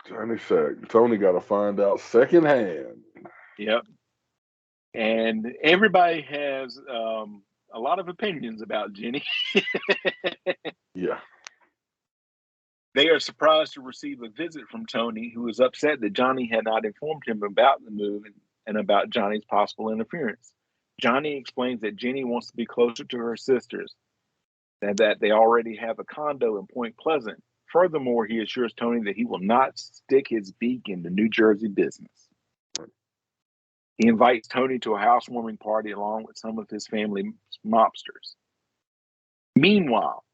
Johnny Sack. Tony got to find out secondhand. Yep. And everybody has a lot of opinions about Jenny. Yeah. They are surprised to receive a visit from Tony, who is upset that Johnny had not informed him about the move and about Johnny's possible interference. Johnny explains that Jenny wants to be closer to her sisters and that they already have a condo in Point Pleasant. Furthermore, he assures Tony that he will not stick his beak in the New Jersey business. He invites Tony to a housewarming party along with some of his family mobsters. Meanwhile,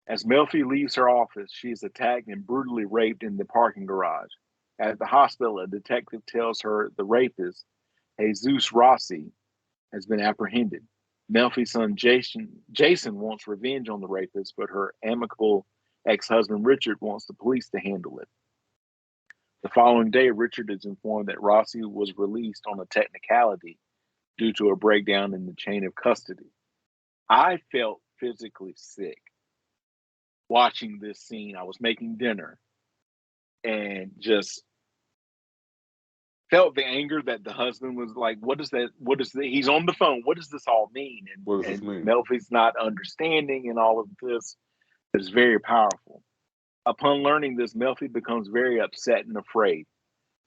as Melfi leaves her office, she is attacked and brutally raped in the parking garage. At the hospital, a detective tells her the rapist, Jesus Rossi, has been apprehended. Melfi's son Jason wants revenge on the rapist, but her amicable ex-husband Richard wants the police to handle it. The following day, Richard is informed that Rossi was released on a technicality due to a breakdown in the chain of custody. I felt physically sick watching this scene. I was making dinner and just felt the anger that the husband was like, what is that? He's on the phone. What does this all mean? What does this mean? Melfi's not understanding and all of this. It's very powerful. Upon learning this, Melfi becomes very upset and afraid.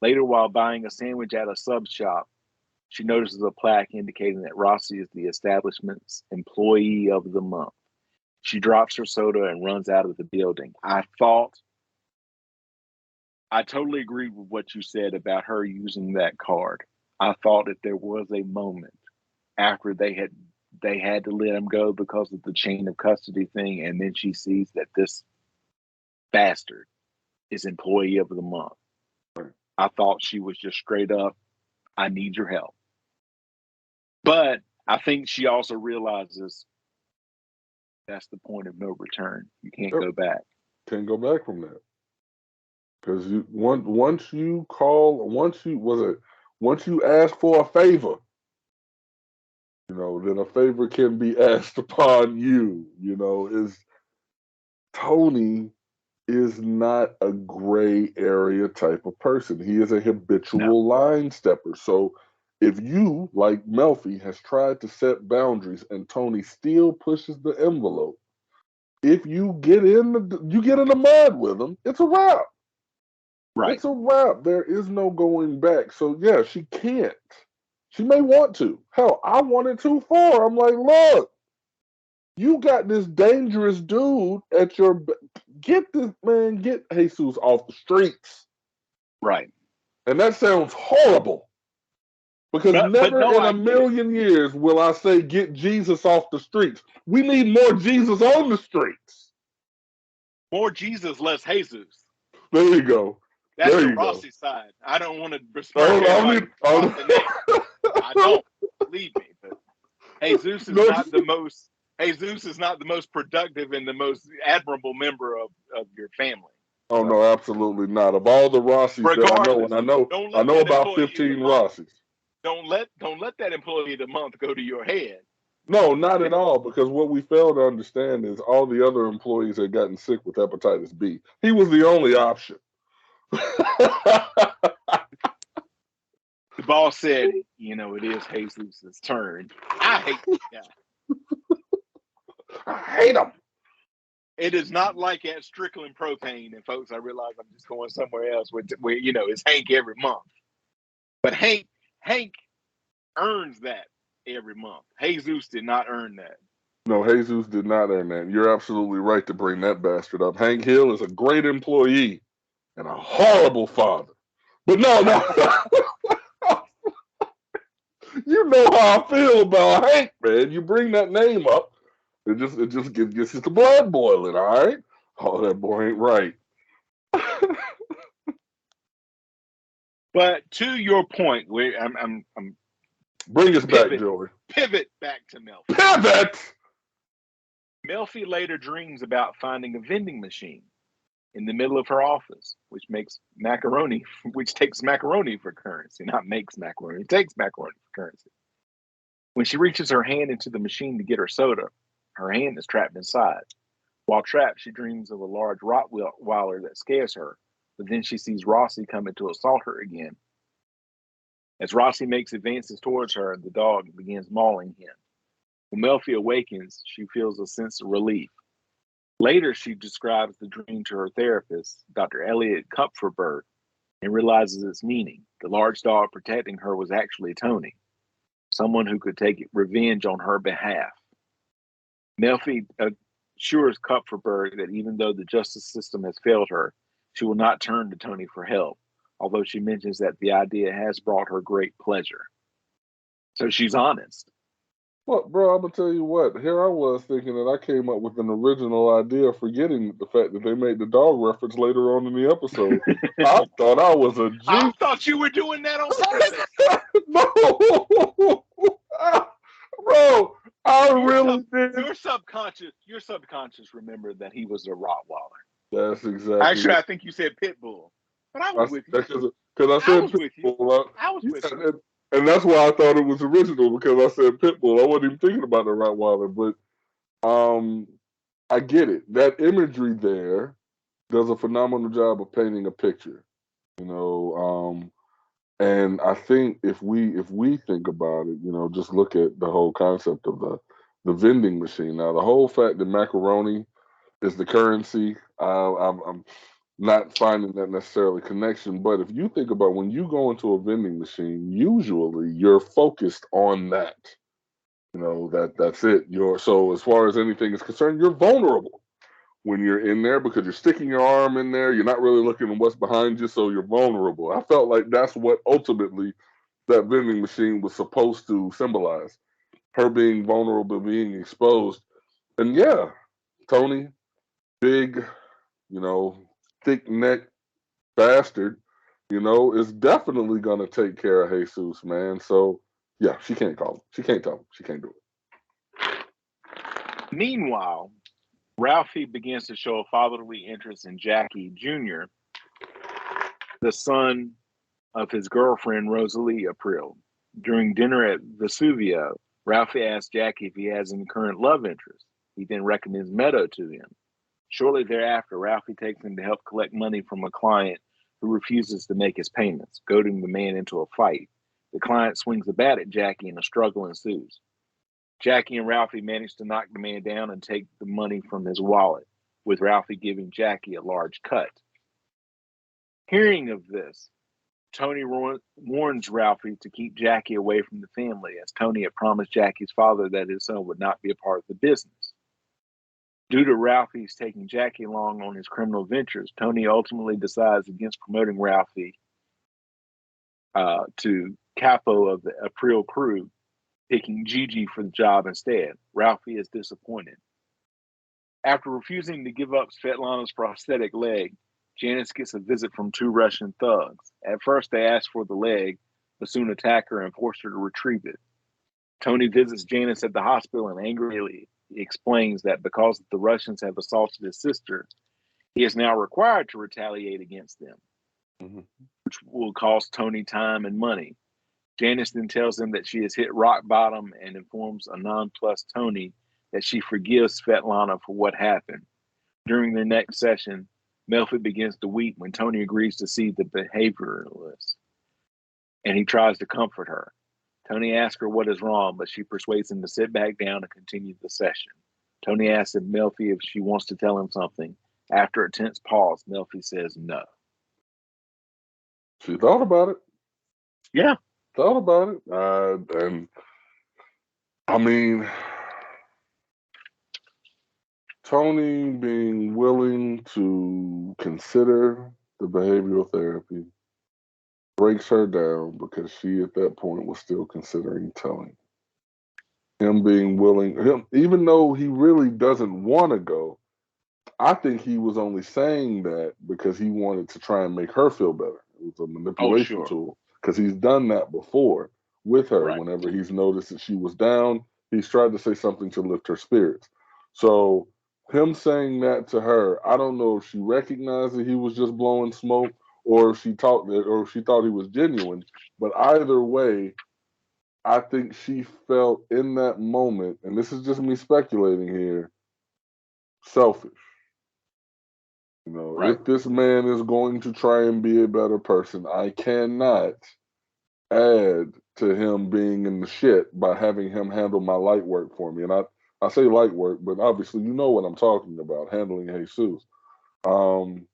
Later, while buying a sandwich at a sub shop, she notices a plaque indicating that Rossi is the establishment's employee of the month. She drops her soda and runs out of the building. I totally agree with what you said about her using that card. I thought that there was a moment after they had to let him go because of the chain of custody thing, and then she sees that this bastard is employee of the month. I thought she was just straight up, I need your help. But I think she also realizes that's the point of no return. You can't go back. Can't go back from that. Because once you ask for a favor, then a favor can be asked upon you. Tony is not a gray area type of person. He is a habitual line stepper. So if you, like Melfi, has tried to set boundaries and Tony still pushes the envelope, if you get in the mud with him, it's a wrap. Right. It's a wrap. There is no going back. So yeah, she can't. She may want to. Hell, I wanted to for. I'm like, look, you got this dangerous dude at your. Get Jesus off the streets. Right. And that sounds horrible. Because never in a million years will I say get Jesus off the streets. We need more Jesus on the streets. More Jesus, less Jesus. There you go. That's the Rossi side. I don't want to besmirch everybody. I don't, believe me. But Jesus is not the most. Jesus is not the most productive and the most admirable member of your family. Oh no, absolutely not. Of all the Rossis that I know, and I know about 15 Rossis. Don't let that employee of the month go to your head. No, not at all. Because what we fail to understand is all the other employees had gotten sick with hepatitis B. He was the only option. The boss said, it is Jesus' turn. I hate this guy. I hate him. It is not like at Strickland Propane, and folks, I realize I'm just going somewhere else where it's Hank every month. But Hank earns that every month. Jesus did not earn that. No, Jesus did not earn that. You're absolutely right to bring that bastard up. Hank Hill is a great employee and a horrible father. But no. You know how I feel about Hank, man. You bring that name up, it just gets the blood boiling, all right? Oh, that boy ain't right. But to your point, I'm Bring us back, Joey. pivot back to Melfi. Pivot! Melfi later dreams about finding a vending machine in the middle of her office, which takes macaroni for currency, not makes macaroni, it takes macaroni for currency. When she reaches her hand into the machine to get her soda, her hand is trapped inside. While trapped, she dreams of a large Rottweiler that scares her, but then she sees Rossi coming to assault her again. As Rossi makes advances towards her, the dog begins mauling him. When Melfi awakens, she feels a sense of relief. Later, she describes the dream to her therapist, Dr. Elliot Kupferberg, and realizes its meaning. The large dog protecting her was actually Tony, someone who could take revenge on her behalf. Melfi assures Kupferberg that even though the justice system has failed her, she will not turn to Tony for help, although she mentions that the idea has brought her great pleasure. So she's honest. Well, bro, I'm gonna tell you what. Here I was thinking that I came up with an original idea, forgetting the fact that they made the dog reference later on in the episode. I thought I was a I genius. thought you were doing that on purpose. No, bro, I really did. Your subconscious remembered that he was a Rottweiler. That's exactly. Actually, I think you said pit bull, but I was with you. Because I said pit bull. I was with you. And that's why I thought it was original, because I said pit bull. I wasn't even thinking about the Rottweiler, but I get it. That imagery there does a phenomenal job of painting a picture, you know. And I think if we think about it, just look at the whole concept of the vending machine. Now, the whole fact that macaroni is the currency, I'm not finding that necessarily connection. But if you think about when you go into a vending machine, usually you're focused on that. That's it. So as far as anything is concerned, you're vulnerable when you're in there because you're sticking your arm in there. You're not really looking at what's behind you, so you're vulnerable. I felt like that's what ultimately that vending machine was supposed to symbolize. Her being vulnerable, being exposed. And yeah, Tony, big, thick neck bastard, is definitely gonna take care of Jesus, man. So yeah, she can't call him. She can't tell him. She can't do it. Meanwhile, Ralphie begins to show a fatherly interest in Jackie Jr., the son of his girlfriend Rosalie April. During dinner at Vesuvio, Ralphie asks Jackie if he has any current love interest. He then recommends Meadow to him. Shortly thereafter, Ralphie takes him to help collect money from a client who refuses to make his payments, goading the man into a fight. The client swings a bat at Jackie and a struggle ensues. Jackie and Ralphie manage to knock the man down and take the money from his wallet, with Ralphie giving Jackie a large cut. Hearing of this, Tony warns Ralphie to keep Jackie away from the family, as Tony had promised Jackie's father that his son would not be a part of the business. Due to Ralphie's taking Jackie along on his criminal ventures, Tony ultimately decides against promoting Ralphie to capo of the April crew, picking Gigi for the job instead. Ralphie is disappointed. After refusing to give up Svetlana's prosthetic leg, Janice gets a visit from two Russian thugs. At first, they ask for the leg, but soon attack her and force her to retrieve it. Tony visits Janice at the hospital and angrily explains that because the Russians have assaulted his sister, he is now required to retaliate against them, which will cost Tony time and money. Janice then tells him that she has hit rock bottom and informs a nonplussed Tony that she forgives Svetlana for what happened. During their next session, Melfi begins to weep when Tony agrees to see the behavioralist, and he tries to comfort her. Tony asks her what is wrong, but she persuades him to sit back down and continue the session. Tony asks Melfi if she wants to tell him something. After a tense pause, Melfi says no. She thought about it. Yeah. Thought about it. And I mean, Tony being willing to consider the behavioral therapy breaks her down because she at that point was still considering telling. Him being willing, him even though he really doesn't want to go, I think he was only saying that because he wanted to try and make her feel better. It was a Oh, manipulation sure. tool because he's done that before with her. Right. Whenever he's noticed that she was down, he's tried to say something to lift her spirits. So him saying that to her, I don't know if she recognized that he was just blowing smoke or if she thought that or if she thought he was genuine. But either way, I think she felt in that moment, and this is just me speculating here, selfish. You know, Right. if this man is going to try and be a better person, I cannot add to him being in the shit by having him handle my light work for me. And I say light work, but obviously you know what I'm talking about, handling Jesus. Um,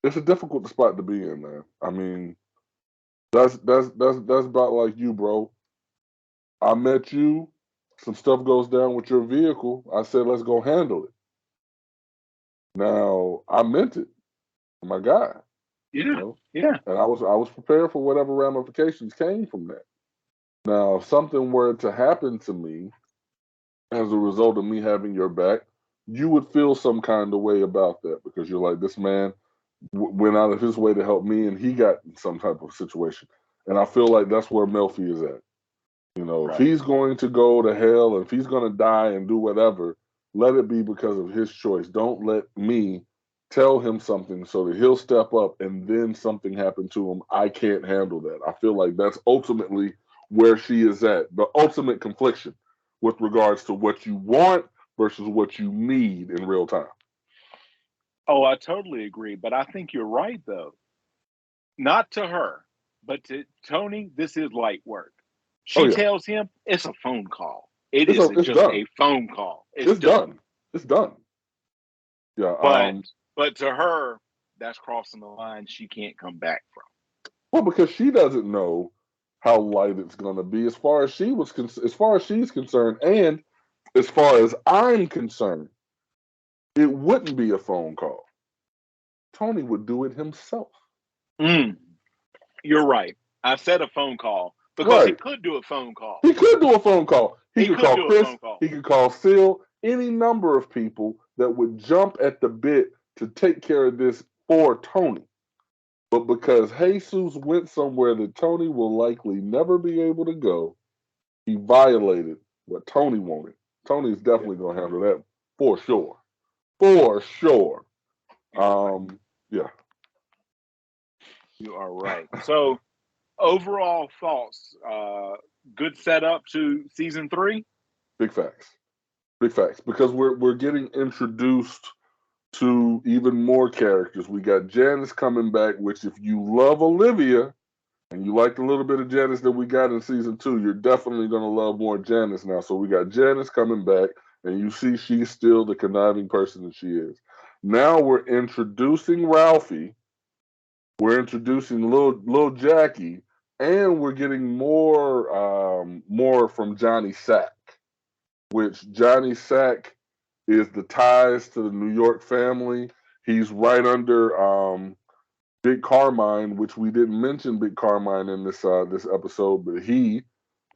it's a difficult spot to be in, man. I mean, that's about like you, bro. I met you, some stuff goes down with your vehicle. I said, let's go handle it. Now I meant it, my guy. You Yeah. know. Yeah. And I was prepared for whatever ramifications came from that. Now, if something were to happen to me as a result of me having your back, you would feel some kind of way about that because you're like, this man went out of his way to help me and he got in some type of situation. And I feel like that's where Melfi is at. You know, if Right. he's going to go to hell and if he's going to die and do whatever, let it be because of his choice. Don't let me tell him something so that he'll step up and then something happen to him. I can't handle that. I feel like that's ultimately where she is at. The ultimate confliction with regards to what you want versus what you need in real time. Oh, I totally agree. But I think you're right, though. Not to her, but to Tony, this is light work. Oh She yeah, tells him it's a phone call. It isn't it's just done. a phone call. It's It's done. done. It's done. Yeah. But but to her, that's crossing the line she can't come back from. Well, because she doesn't know how light it's going to be as far as as far as she's concerned, and as far as I'm concerned, it wouldn't be a phone call. Tony would do it himself. Mm, you're right. I said a phone call because he Right. could do a phone call. He could do a phone call. He He could could call do a Chris. phone call. He could call Seal. Any number of people that would jump at the bit to take care of this for Tony. But because Jesus went somewhere that Tony will likely never be able to go, he violated what Tony wanted. Tony's Yeah, definitely going to handle that for sure. For sure. you're right. Yeah, You are right. So overall thoughts, good setup to season 3. big facts. Big facts. Because we're getting introduced to even more characters. We got Janice coming back, which if you love Olivia and you like the little bit of Janice that we got in season 2, you're definitely going to love more Janice now. So we got Janice coming back, and you see she's still the conniving person that she is. Now we're introducing Ralphie. We're introducing little Jackie, and we're getting more from Johnny Sack, which Johnny Sack is the ties to the New York family. He's right under Big Carmine, which we didn't mention Big Carmine in this episode, but he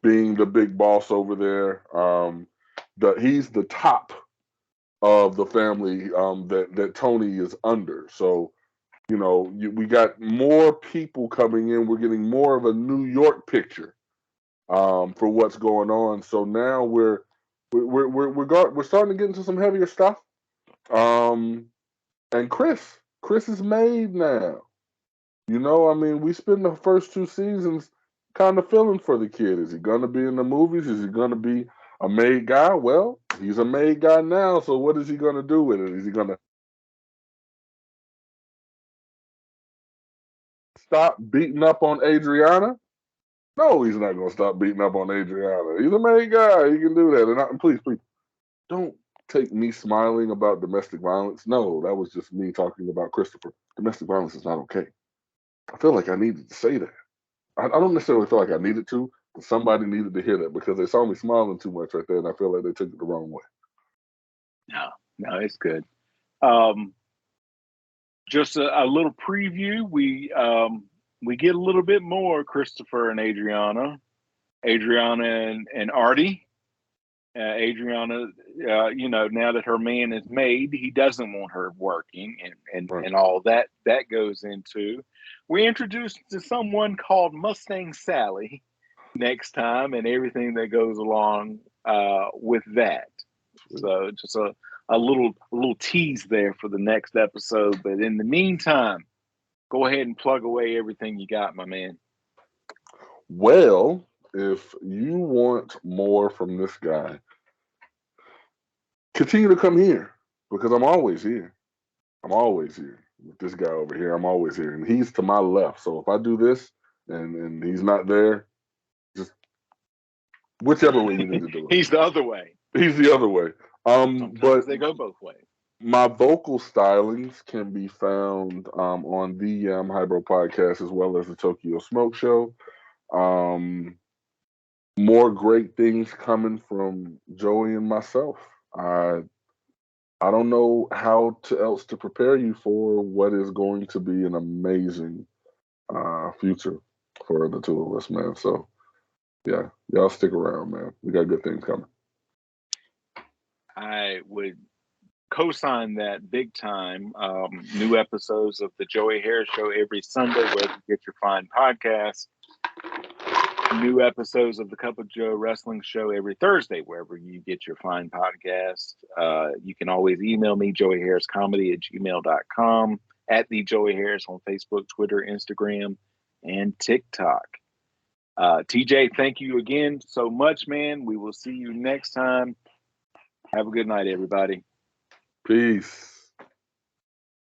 being the big boss over there, he's the top of the family that Tony is under. So we got more people coming in. We're getting more of a New York picture for what's going on. So now we're starting to get into some heavier stuff. Um, and Chris is made now. I mean, we spent the first 2 seasons kind of feeling for the kid. Is he gonna be in the movies? Is he gonna be a made guy? Well, he's a made guy now. So what is he gonna do with it? Is he gonna stop beating up on Adriana? No, he's not going to stop beating up on Adriana. He's a main guy. He can do that. And please, don't take me smiling about domestic violence. No, that was just me talking about Christopher. Domestic violence is not okay. I feel like I needed to say that. I don't necessarily feel like I needed to, Somebody needed to hear that because they saw me smiling too much right there, and I feel like they took it the wrong way. No, it's good. Um, just a little preview. We get a little bit more Christopher and Adriana, and Artie. Adriana, now that her man is made, he doesn't want her working, Right. and all that goes into. We introduced to someone called Mustang Sally next time, and everything that goes along with that. So just a little tease there for the next episode. But in the meantime, go ahead and plug away everything you got, my man. Well, if you want more from this guy, continue to come here because I'm always here. I'm always here with this guy over here. I'm always here, and he's to my left. So if I do this and he's not there, just whichever way you need to do it. He's the other way. He's the other way. Sometimes But they go both ways. my vocal stylings can be found on the Hybro podcast as well as the Tokyo Smoke Show. More great things coming from Joey and myself. I don't know how else to prepare you for what is going to be an amazing future for the two of us, man. So yeah, y'all stick around, man. We got good things coming. I would co-sign that big time. New episodes of the Joey Harris Show every Sunday, wherever you get your fine podcast. New episodes of the Cup of Joe Wrestling Show every Thursday, wherever you get your fine podcast. You can always email me, joeyharriscomedy@gmail.com, at the Joey Harris on Facebook, Twitter, Instagram, and TikTok. TJ, thank you again so much, man. We will see you next time. Have a good night, everybody. Peace.